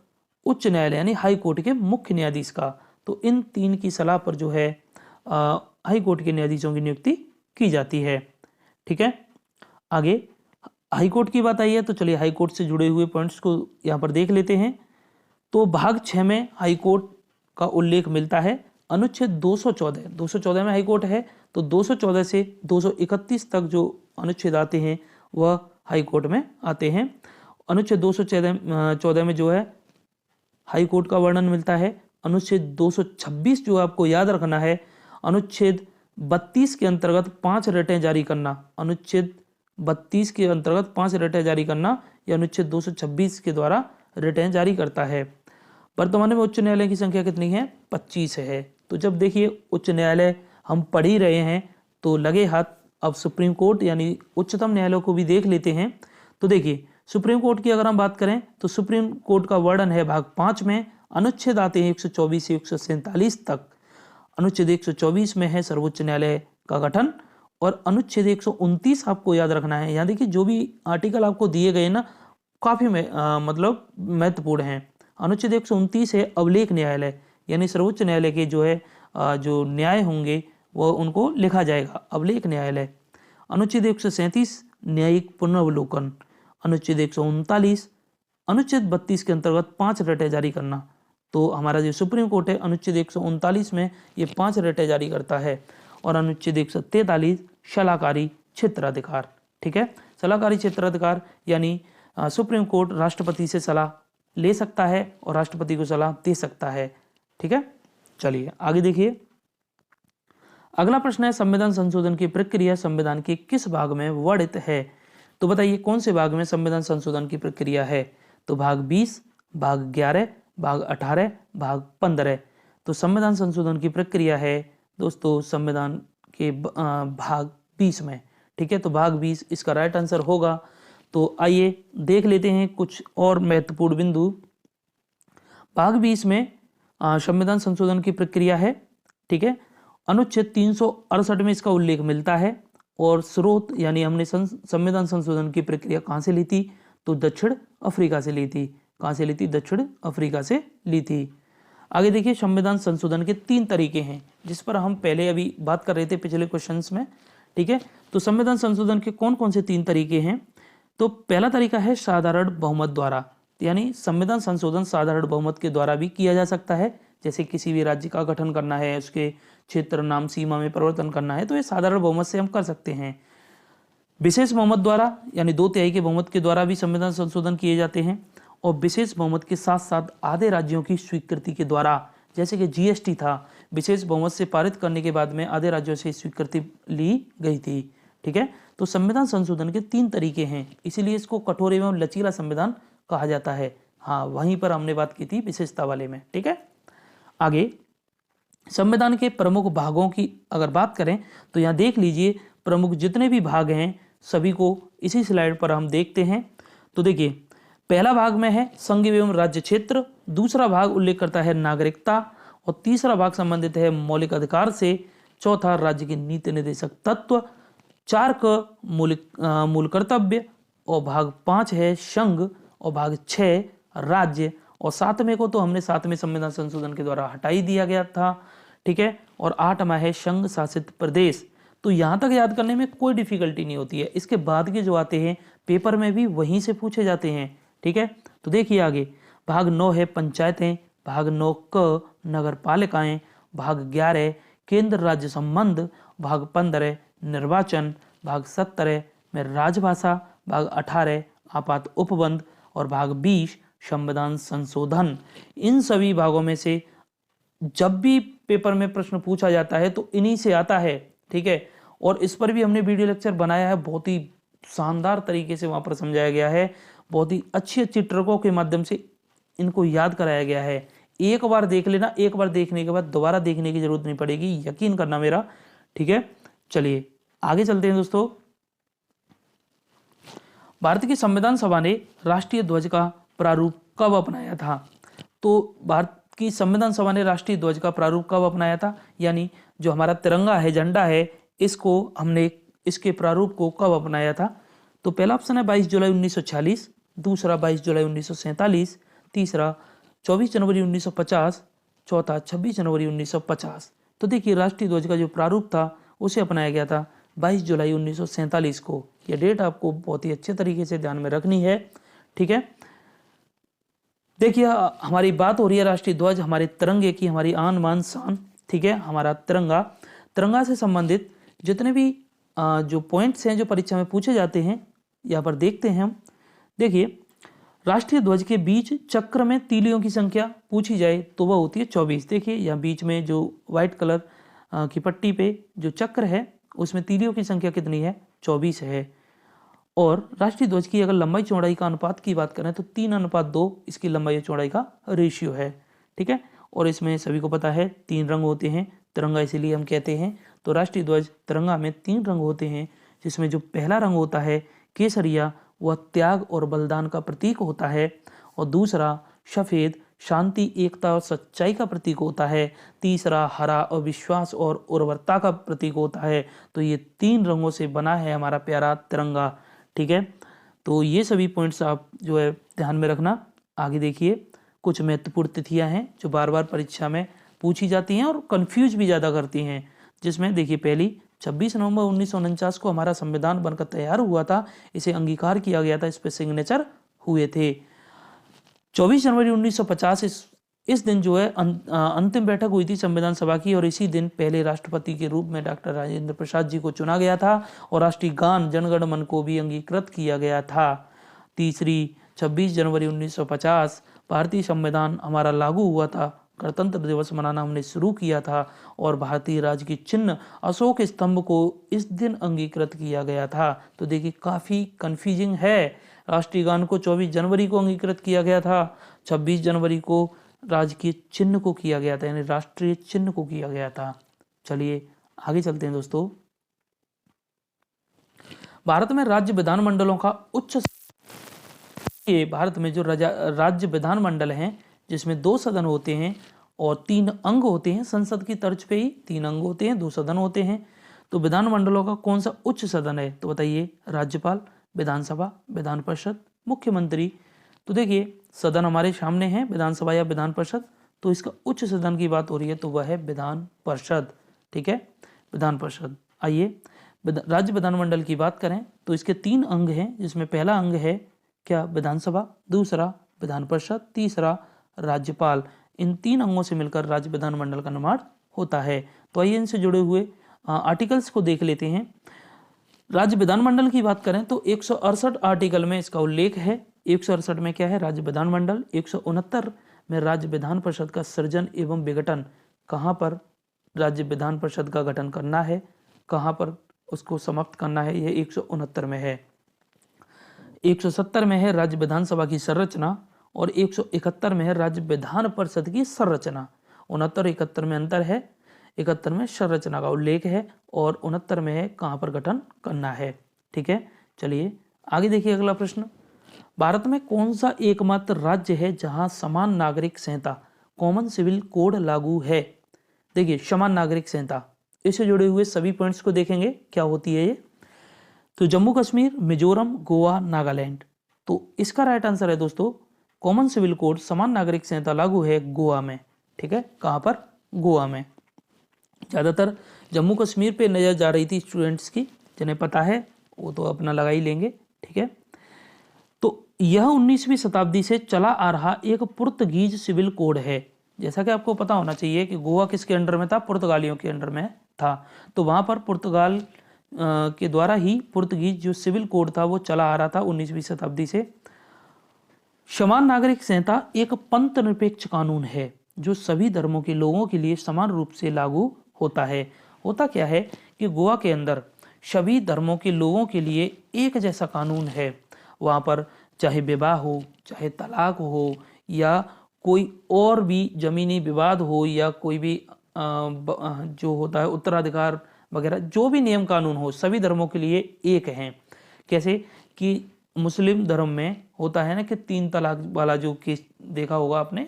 उच्च न्यायालय यानी हाई कोर्ट के मुख्य न्यायाधीश का। तो इन तीन की सलाह पर जो है हाई कोर्ट के न्यायाधीशों की नियुक्ति की जाती है। ठीक है, आगे हाई कोर्ट की बात आई है तो चलिए हाई कोर्ट से जुड़े हुए पॉइंट्स को यहाँ पर देख लेते हैं। तो भाग 6 में हाई कोर्ट का उल्लेख मिलता है अनुच्छेद 214 में हाई कोर्ट है तो 214 से 231 तक जो अनुच्छेद आते हैं वह हाई कोर्ट में आते हैं। अनुच्छेद 214 में जो है हाई कोर्ट का वर्णन मिलता है। अनुच्छेद 226 जो आपको याद रखना है, अनुच्छेद 32 के अंतर्गत 5 रिटें जारी करना, अनुच्छेद 32 के अंतर्गत 5 रिटें जारी करना यह अनुच्छेद 226 के द्वारा रिटें जारी करता है। वर्तमान में उच्च न्यायालय की संख्या कितनी है? 25 है। तो जब देखिए उच्च न्यायालय हम पढ़ ही रहे हैं तो लगे हाथ अब सुप्रीम कोर्ट यानी उच्चतम न्यायालय को भी देख लेते हैं। तो देखिए सुप्रीम कोर्ट की अगर हम बात करें तो सुप्रीम कोर्ट का वर्णन है भाग 5 में, अनुच्छेद आते हैं 124 से 147 तक। अनुच्छेद 124 में है सर्वोच्च न्यायालय का गठन और अनुच्छेद 129 आपको याद रखना है। यहाँ देखिए जो भी आर्टिकल आपको दिए गए ना काफी मतलब महत्वपूर्ण हैं। अनुच्छेद 129 है अवलेख न्यायालय यानी सर्वोच्च न्यायालय के जो है जो न्याय होंगे वो उनको लिखा जाएगा अवलेख न्यायालय। अनुच्छेद 137 न्यायिक पुनर्वलोकन। अनुच्छेद 139 अनुच्छेद 32 के अंतर्गत 5 रिटें जारी करना। तो हमारा जो सुप्रीम कोर्ट है अनुच्छेद 139 में ये 5 रिटें जारी करता है। और अनुच्छेद 143 सलाहकारी क्षेत्राधिकार। ठीक है, सलाहकारी क्षेत्राधिकार यानी सुप्रीम कोर्ट राष्ट्रपति से सलाह ले सकता है और राष्ट्रपति को सलाह दे सकता है। ठीक है, चलिए आगे देखिए। अगला प्रश्न है संविधान संशोधन की प्रक्रिया संविधान के किस भाग में वर्णित है? तो बताइए कौन से भाग में संविधान संशोधन की प्रक्रिया है? तो भाग 20, भाग 11, भाग 18, भाग 15। तो संविधान संशोधन की प्रक्रिया है दोस्तों संविधान के भाग 20 में। ठीक है, तो भाग 20 इसका राइट आंसर होगा। तो आइए देख लेते हैं कुछ और महत्वपूर्ण बिंदु। भाग 20 में संविधान संशोधन की प्रक्रिया है। ठीक है, अनुच्छेद 368 में इसका उल्लेख मिलता है और स्रोत यानी हमने संविधान संशोधन की प्रक्रिया कहाँ से ली थी? तो दक्षिण अफ्रीका से ली थी। कहाँ से ली थी? दक्षिण अफ्रीका से ली थी। आगे देखिए संविधान संशोधन के 3 तरीके हैं जिस पर हम पहले अभी बात कर रहे थे पिछले क्वेश्चंस में। ठीक है, तो संविधान संशोधन के कौन कौन से 3 तरीके हैं? तो पहला तरीका है साधारण बहुमत द्वारा, यानी संविधान संशोधन साधारण बहुमत के द्वारा भी किया जा सकता है। जैसे किसी भी राज्य का गठन करना है, उसके क्षेत्र नाम सीमा में परिवर्तन करना है तो ये साधारण बहुमत से हम कर सकते हैं। विशेष बहुमत द्वारा यानी 2/3 के बहुमत के द्वारा भी संविधान संशोधन किए जाते हैं और विशेष बहुमत के साथ साथ आधे राज्यों की स्वीकृति के द्वारा, जैसे कि जीएसटी था, विशेष बहुमत से पारित करने के बाद में आधे राज्यों से स्वीकृति ली गई थी। ठीक है, तो संविधान संशोधन के 3 तरीके हैं, इसीलिए इसको कठोर एवं लचीला संविधान कहा जाता है। हाँ, वहीं पर हमने बात की थी विशेषता वाले में। ठीक है, आगे संविधान के प्रमुख भागों की अगर बात करें तो यहाँ देख लीजिए प्रमुख जितने भी भाग हैं सभी को इसी स्लाइड पर हम देखते हैं। तो देखिए पहला भाग में है संघ एवं राज्य क्षेत्र, दूसरा भाग उल्लेख करता है नागरिकता और तीसरा भाग संबंधित है मौलिक अधिकार से, चौथा राज्य की नीति निर्देशक तत्व, 4 का मूल कर्तव्य और भाग 5 है संघ और भाग 6 राज्य और 7वें को तो हमने 7वें संविधान संशोधन के द्वारा हटा ही दिया गया था। ठीक है, और 8वां है संघ शासित प्रदेश। तो यहाँ तक याद करने में कोई डिफिकल्टी नहीं होती है। इसके बाद के जो आते हैं पेपर में भी वहीं से पूछे जाते हैं। ठीक है, तो देखिए आगे भाग 9 है पंचायतें, भाग 9 क नगर पालिकाएं, भाग 11 केंद्र राज्य संबंध, भाग 15 निर्वाचन, भाग 17 में राजभाषा, भाग 18 आपात उपबंध और भाग 20 संविधान संशोधन। इन सभी भागों में से जब भी पेपर में प्रश्न पूछा जाता है तो इन्हीं से आता है। ठीक है, और इस पर भी हमने वीडियो लेक्चर बनाया है, बहुत ही शानदार तरीके से वहां पर समझाया गया है, बहुत ही अच्छी अच्छी ट्रिकों के माध्यम से इनको याद कराया गया है। एक बार देख लेना, एक बार देखने के बाद दोबारा देखने की जरूरत नहीं पड़ेगी, यकीन करना मेरा। ठीक है, चलिए आगे चलते हैं दोस्तों। भारत की संविधान सभा ने राष्ट्रीय ध्वज का प्रारूप कब अपनाया था? तो भारत कि संविधान सभा ने राष्ट्रीय ध्वज का प्रारूप कब अपनाया था, यानी जो हमारा तिरंगा है, झंडा है, इसको हमने इसके प्रारूप को कब अपनाया था। तो पहला ऑप्शन है 22 जुलाई 1946, दूसरा 22 जुलाई 1947, तीसरा 24 जनवरी 1950, चौथा 26 जनवरी 1950। तो देखिए राष्ट्रीय ध्वज का जो प्रारूप था उसे अपनाया गया था 22 जुलाई 1947 को। यह डेट आपको बहुत ही अच्छे तरीके से ध्यान में रखनी है, ठीक है। देखिए हमारी बात हो रही है राष्ट्रीय ध्वज, हमारे तिरंगे की, हमारी आन बान शान, ठीक है। हमारा तिरंगा से संबंधित जितने भी जो पॉइंट्स हैं जो परीक्षा में पूछे जाते हैं, यहाँ पर देखते हैं हम। देखिए राष्ट्रीय ध्वज के बीच चक्र में तीलियों की संख्या पूछी जाए तो वह होती है 24। देखिए यहाँ बीच में जो व्हाइट कलर की पट्टी पे जो चक्र है उसमें तीलियों की संख्या कितनी है, 24 है। और राष्ट्रीय ध्वज की अगर लंबाई चौड़ाई का अनुपात की बात करें तो 3:2 इसकी लंबाई और चौड़ाई का रेशियो है, ठीक है। और इसमें सभी को पता है 3 रंग होते हैं, तिरंगा इसीलिए हम कहते हैं। तो राष्ट्रीय ध्वज तिरंगा में 3 रंग होते हैं, जिसमें जो पहला रंग होता है केसरिया, वह त्याग और बलिदान का प्रतीक होता है। और दूसरा सफेद शांति, एकता और सच्चाई का प्रतीक होता है। तीसरा हरा और विश्वास और उर्वरता का प्रतीक होता है। तो ये 3 रंगों से बना है हमारा प्यारा तिरंगा, ठीक है। तो ये सभी पॉइंट्स आप जो है ध्यान में रखना। आगे देखिए कुछ महत्वपूर्ण तिथियां हैं जो बार बार परीक्षा में पूछी जाती हैं और कंफ्यूज भी ज़्यादा करती हैं, जिसमें देखिए पहली 26 नवंबर 1949 को हमारा संविधान बनकर तैयार हुआ था, इसे अंगीकार किया गया था, इस पर सिग्नेचर हुए थे। 24 जनवरी 1950 इस दिन जो है अंतिम बैठक हुई थी संविधान सभा की, और इसी दिन पहले राष्ट्रपति के रूप में डॉक्टर राजेंद्र प्रसाद जी को चुना गया था और राष्ट्रीय गान जनगण मन को भी अंगीकृत किया गया था। तीसरी 26 जनवरी 1950 भारतीय संविधान हमारा लागू हुआ था, गणतंत्र दिवस मनाना हमने शुरू किया था और भारतीय राज्य की चिन्ह अशोक स्तंभ को इस दिन अंगीकृत किया गया था। तो देखिए काफ़ी कन्फ्यूजिंग है, राष्ट्रीय गान को 24 जनवरी को अंगीकृत किया गया था, 26 जनवरी को राजकीय चिन्ह को किया गया था, यानी राष्ट्रीय चिन्ह को किया गया था। चलिए आगे चलते हैं दोस्तों। भारत में राज्य विधानमंडलों का भारत में जो राज्य विधानमंडल हैं जिसमें 2 सदन होते हैं और 3 अंग होते हैं, संसद की तर्ज पे ही 3 अंग होते हैं, 2 सदन होते हैं। तो विधानमंडलों का कौन सा उच्च सदन है, तो बताइए राज्यपाल, विधानसभा, विधान परिषद, मुख्यमंत्री। तो देखिए सदन हमारे सामने है, विधानसभा या विधान परिषद, तो इसका उच्च सदन की बात हो रही है तो वह है विधान परिषद, ठीक है, विधान परिषद। आइए राज्य विधानमंडल की बात करें तो इसके 3 अंग हैं, जिसमें पहला अंग है क्या, विधानसभा, दूसरा विधान परिषद, तीसरा राज्यपाल। इन 3 अंगों से मिलकर राज्य विधानमंडल का निर्माण होता है। तो आइए इनसे जुड़े हुए आर्टिकल्स को देख लेते हैं। राज्य विधानमंडल की बात करें तो 168 आर्टिकल में इसका उल्लेख है। 168 में क्या है, राज्य विधानमंडल। 169 में राज्य विधान परिषद का सृजन एवं विघटन, कहाँ पर राज्य विधान परिषद का गठन करना है, कहाँ पर उसको समाप्त करना है, यह 169 में है। 170 में है राज्य विधानसभा की संरचना और 171 में है राज्य विधान परिषद की संरचना। 69-71 में अंतर है, 71 में संरचना का उल्लेख है और 69 में है कहाँ पर गठन करना है, ठीक है। चलिए आगे देखिए अगला प्रश्न। भारत में कौन सा एकमात्र राज्य है जहां समान नागरिक संहिता, कॉमन सिविल कोड लागू है। देखिए समान नागरिक संहिता, इससे जुड़े हुए सभी पॉइंट्स को देखेंगे क्या होती है ये। तो जम्मू कश्मीर, मिजोरम, गोवा, नागालैंड। तो इसका राइट आंसर है दोस्तों कॉमन सिविल कोड, समान नागरिक संहिता लागू है गोवा में, ठीक है। कहाँ पर, गोवा में। ज़्यादातर जम्मू कश्मीर पे नजर जा रही थी स्टूडेंट्स की, जिन्हें पता है वो तो अपना लगा ही लेंगे, ठीक है। तो यह 19वीं शताब्दी से चला आ रहा एक पुर्तगीज सिविल कोड है। जैसा कि आपको पता होना चाहिए कि गोवा किसके अंडर में था, पुर्तगालियों के अंडर में था। तो वहाँ पर पुर्तगाल के द्वारा ही पुर्तगीज जो सिविल कोड था वो चला आ रहा था 19वीं शताब्दी से। समान नागरिक संहिता एक पंथ निरपेक्ष कानून है जो सभी धर्मों के लोगों के लिए समान रूप से लागू होता है। होता क्या है कि गोवा के अंदर सभी धर्मों के लोगों के लिए एक जैसा कानून है। वहाँ पर चाहे विवाह हो, चाहे तलाक हो, या कोई और भी जमीनी विवाद हो, या कोई भी जो होता है उत्तराधिकार वगैरह, जो भी नियम कानून हो, सभी धर्मों के लिए एक हैं। कैसे कि मुस्लिम धर्म में होता है ना कि 3 तलाक वाला जो केस देखा होगा आपने,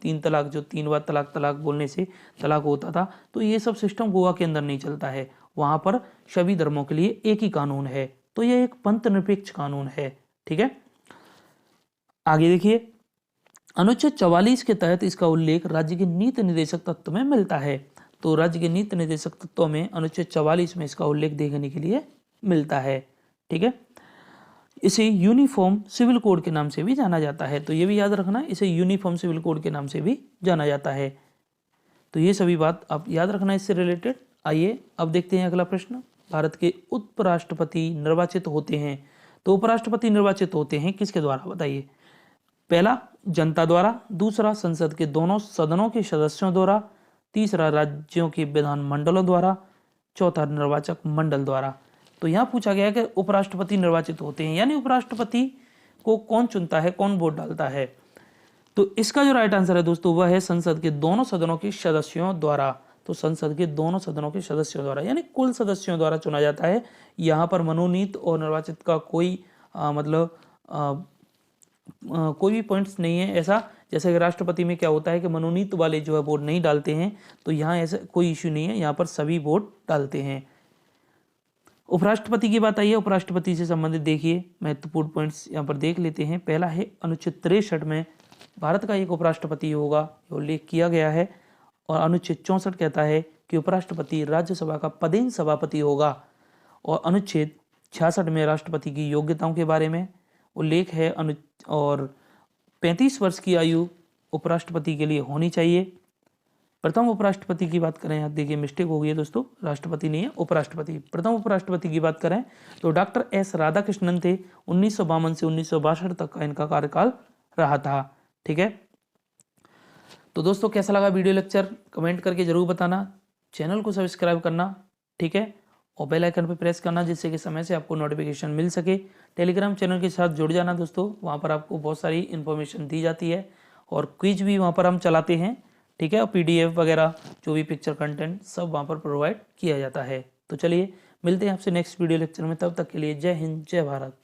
3 तलाक, जो 3 बार तलाक तलाक बोलने से तलाक होता था, तो ये सब सिस्टम गोवा के अंदर नहीं चलता है। वहाँ पर सभी धर्मों के लिए एक ही कानून है। तो ये एक पंथ निरपेक्ष कानून है। ठीक है, आगे देखिए, अनुच्छेद 44 के तहत इसका उल्लेख राज्य के नीति निर्देशक तत्व में मिलता है। तो राज्य के नीति निर्देशक तत्वों में अनुच्छेद 44 में इसका उल्लेख देखने के लिए मिलता है। ठीक है, इसे यूनिफॉर्म सिविल कोड के नाम से भी जाना जाता है। तो ये भी याद रखना, इसे यूनिफॉर्म सिविल कोड के नाम से भी जाना जाता है। तो ये सभी बात आप याद रखना इससे रिलेटेड। आइए अब देखते हैं अगला प्रश्न। भारत के उपराष्ट्रपति निर्वाचित होते हैं। तो उपराष्ट्रपति निर्वाचित होते हैं किसके द्वारा, बताइए। पहला, जनता द्वारा। दूसरा, संसद के दोनों सदनों के सदस्यों द्वारा। तीसरा, राज्यों के विधानमंडलों द्वारा। चौथा, निर्वाचक मंडल द्वारा। तो यहाँ पूछा गया कि उपराष्ट्रपति निर्वाचित होते हैं, यानी उपराष्ट्रपति को कौन चुनता है, कौन वोट डालता है। तो इसका जो राइट आंसर है दोस्तों वह है संसद के दोनों सदनों के सदस्यों द्वारा। तो संसद के दोनों सदनों के सदस्यों द्वारा, यानी कुल सदस्यों द्वारा चुना जाता है। यहाँ पर मनोनीत और निर्वाचित का कोई कोई भी पॉइंट्स नहीं है ऐसा। जैसे कि राष्ट्रपति में क्या होता है कि मनोनीत वाले जो है वोट नहीं डालते हैं, तो यहाँ ऐसा कोई इश्यू नहीं है, यहाँ पर सभी वोट डालते हैं। उपराष्ट्रपति की बात आई है। उपराष्ट्रपति से संबंधित देखिए महत्वपूर्ण पॉइंट्स यहाँ पर देख लेते हैं। पहला है, अनुच्छेद 63 में भारत का एक उपराष्ट्रपति होगा, उल्लेख किया गया है। और अनुच्छेद 64 कहता है कि उपराष्ट्रपति राज्यसभा का पदेन सभापति होगा। और अनुच्छेद 66 में राष्ट्रपति की योग्यताओं के बारे में उल्लेख है। और 35 वर्ष की आयु उपराष्ट्रपति के लिए होनी चाहिए। प्रथम उपराष्ट्रपति की बात करें, यहाँ देखिए मिस्टेक हो गई है दोस्तों, राष्ट्रपति नहीं है उपराष्ट्रपति। प्रथम उपराष्ट्रपति की बात करें तो डॉक्टर एस राधाकृष्णन थे। 1952 से 1962 तक का इनका कार्यकाल रहा था। ठीक है, तो दोस्तों कैसा लगा वीडियो लेक्चर कमेंट करके जरूर बताना। चैनल को सब्सक्राइब करना, ठीक है, और बेल आइकन पर प्रेस करना जिससे कि समय से आपको नोटिफिकेशन मिल सके। टेलीग्राम चैनल के साथ जुड़ जाना दोस्तों, वहाँ पर आपको बहुत सारी इन्फॉर्मेशन दी जाती है और क्विज भी वहाँ पर हम चलाते हैं। ठीक है, और PDF वगैरह जो भी पिक्चर कंटेंट सब वहाँ पर प्रोवाइड किया जाता है। तो चलिए मिलते हैं आपसे नेक्स्ट वीडियो लेक्चर में, तब तक के लिए जय हिंद जय भारत।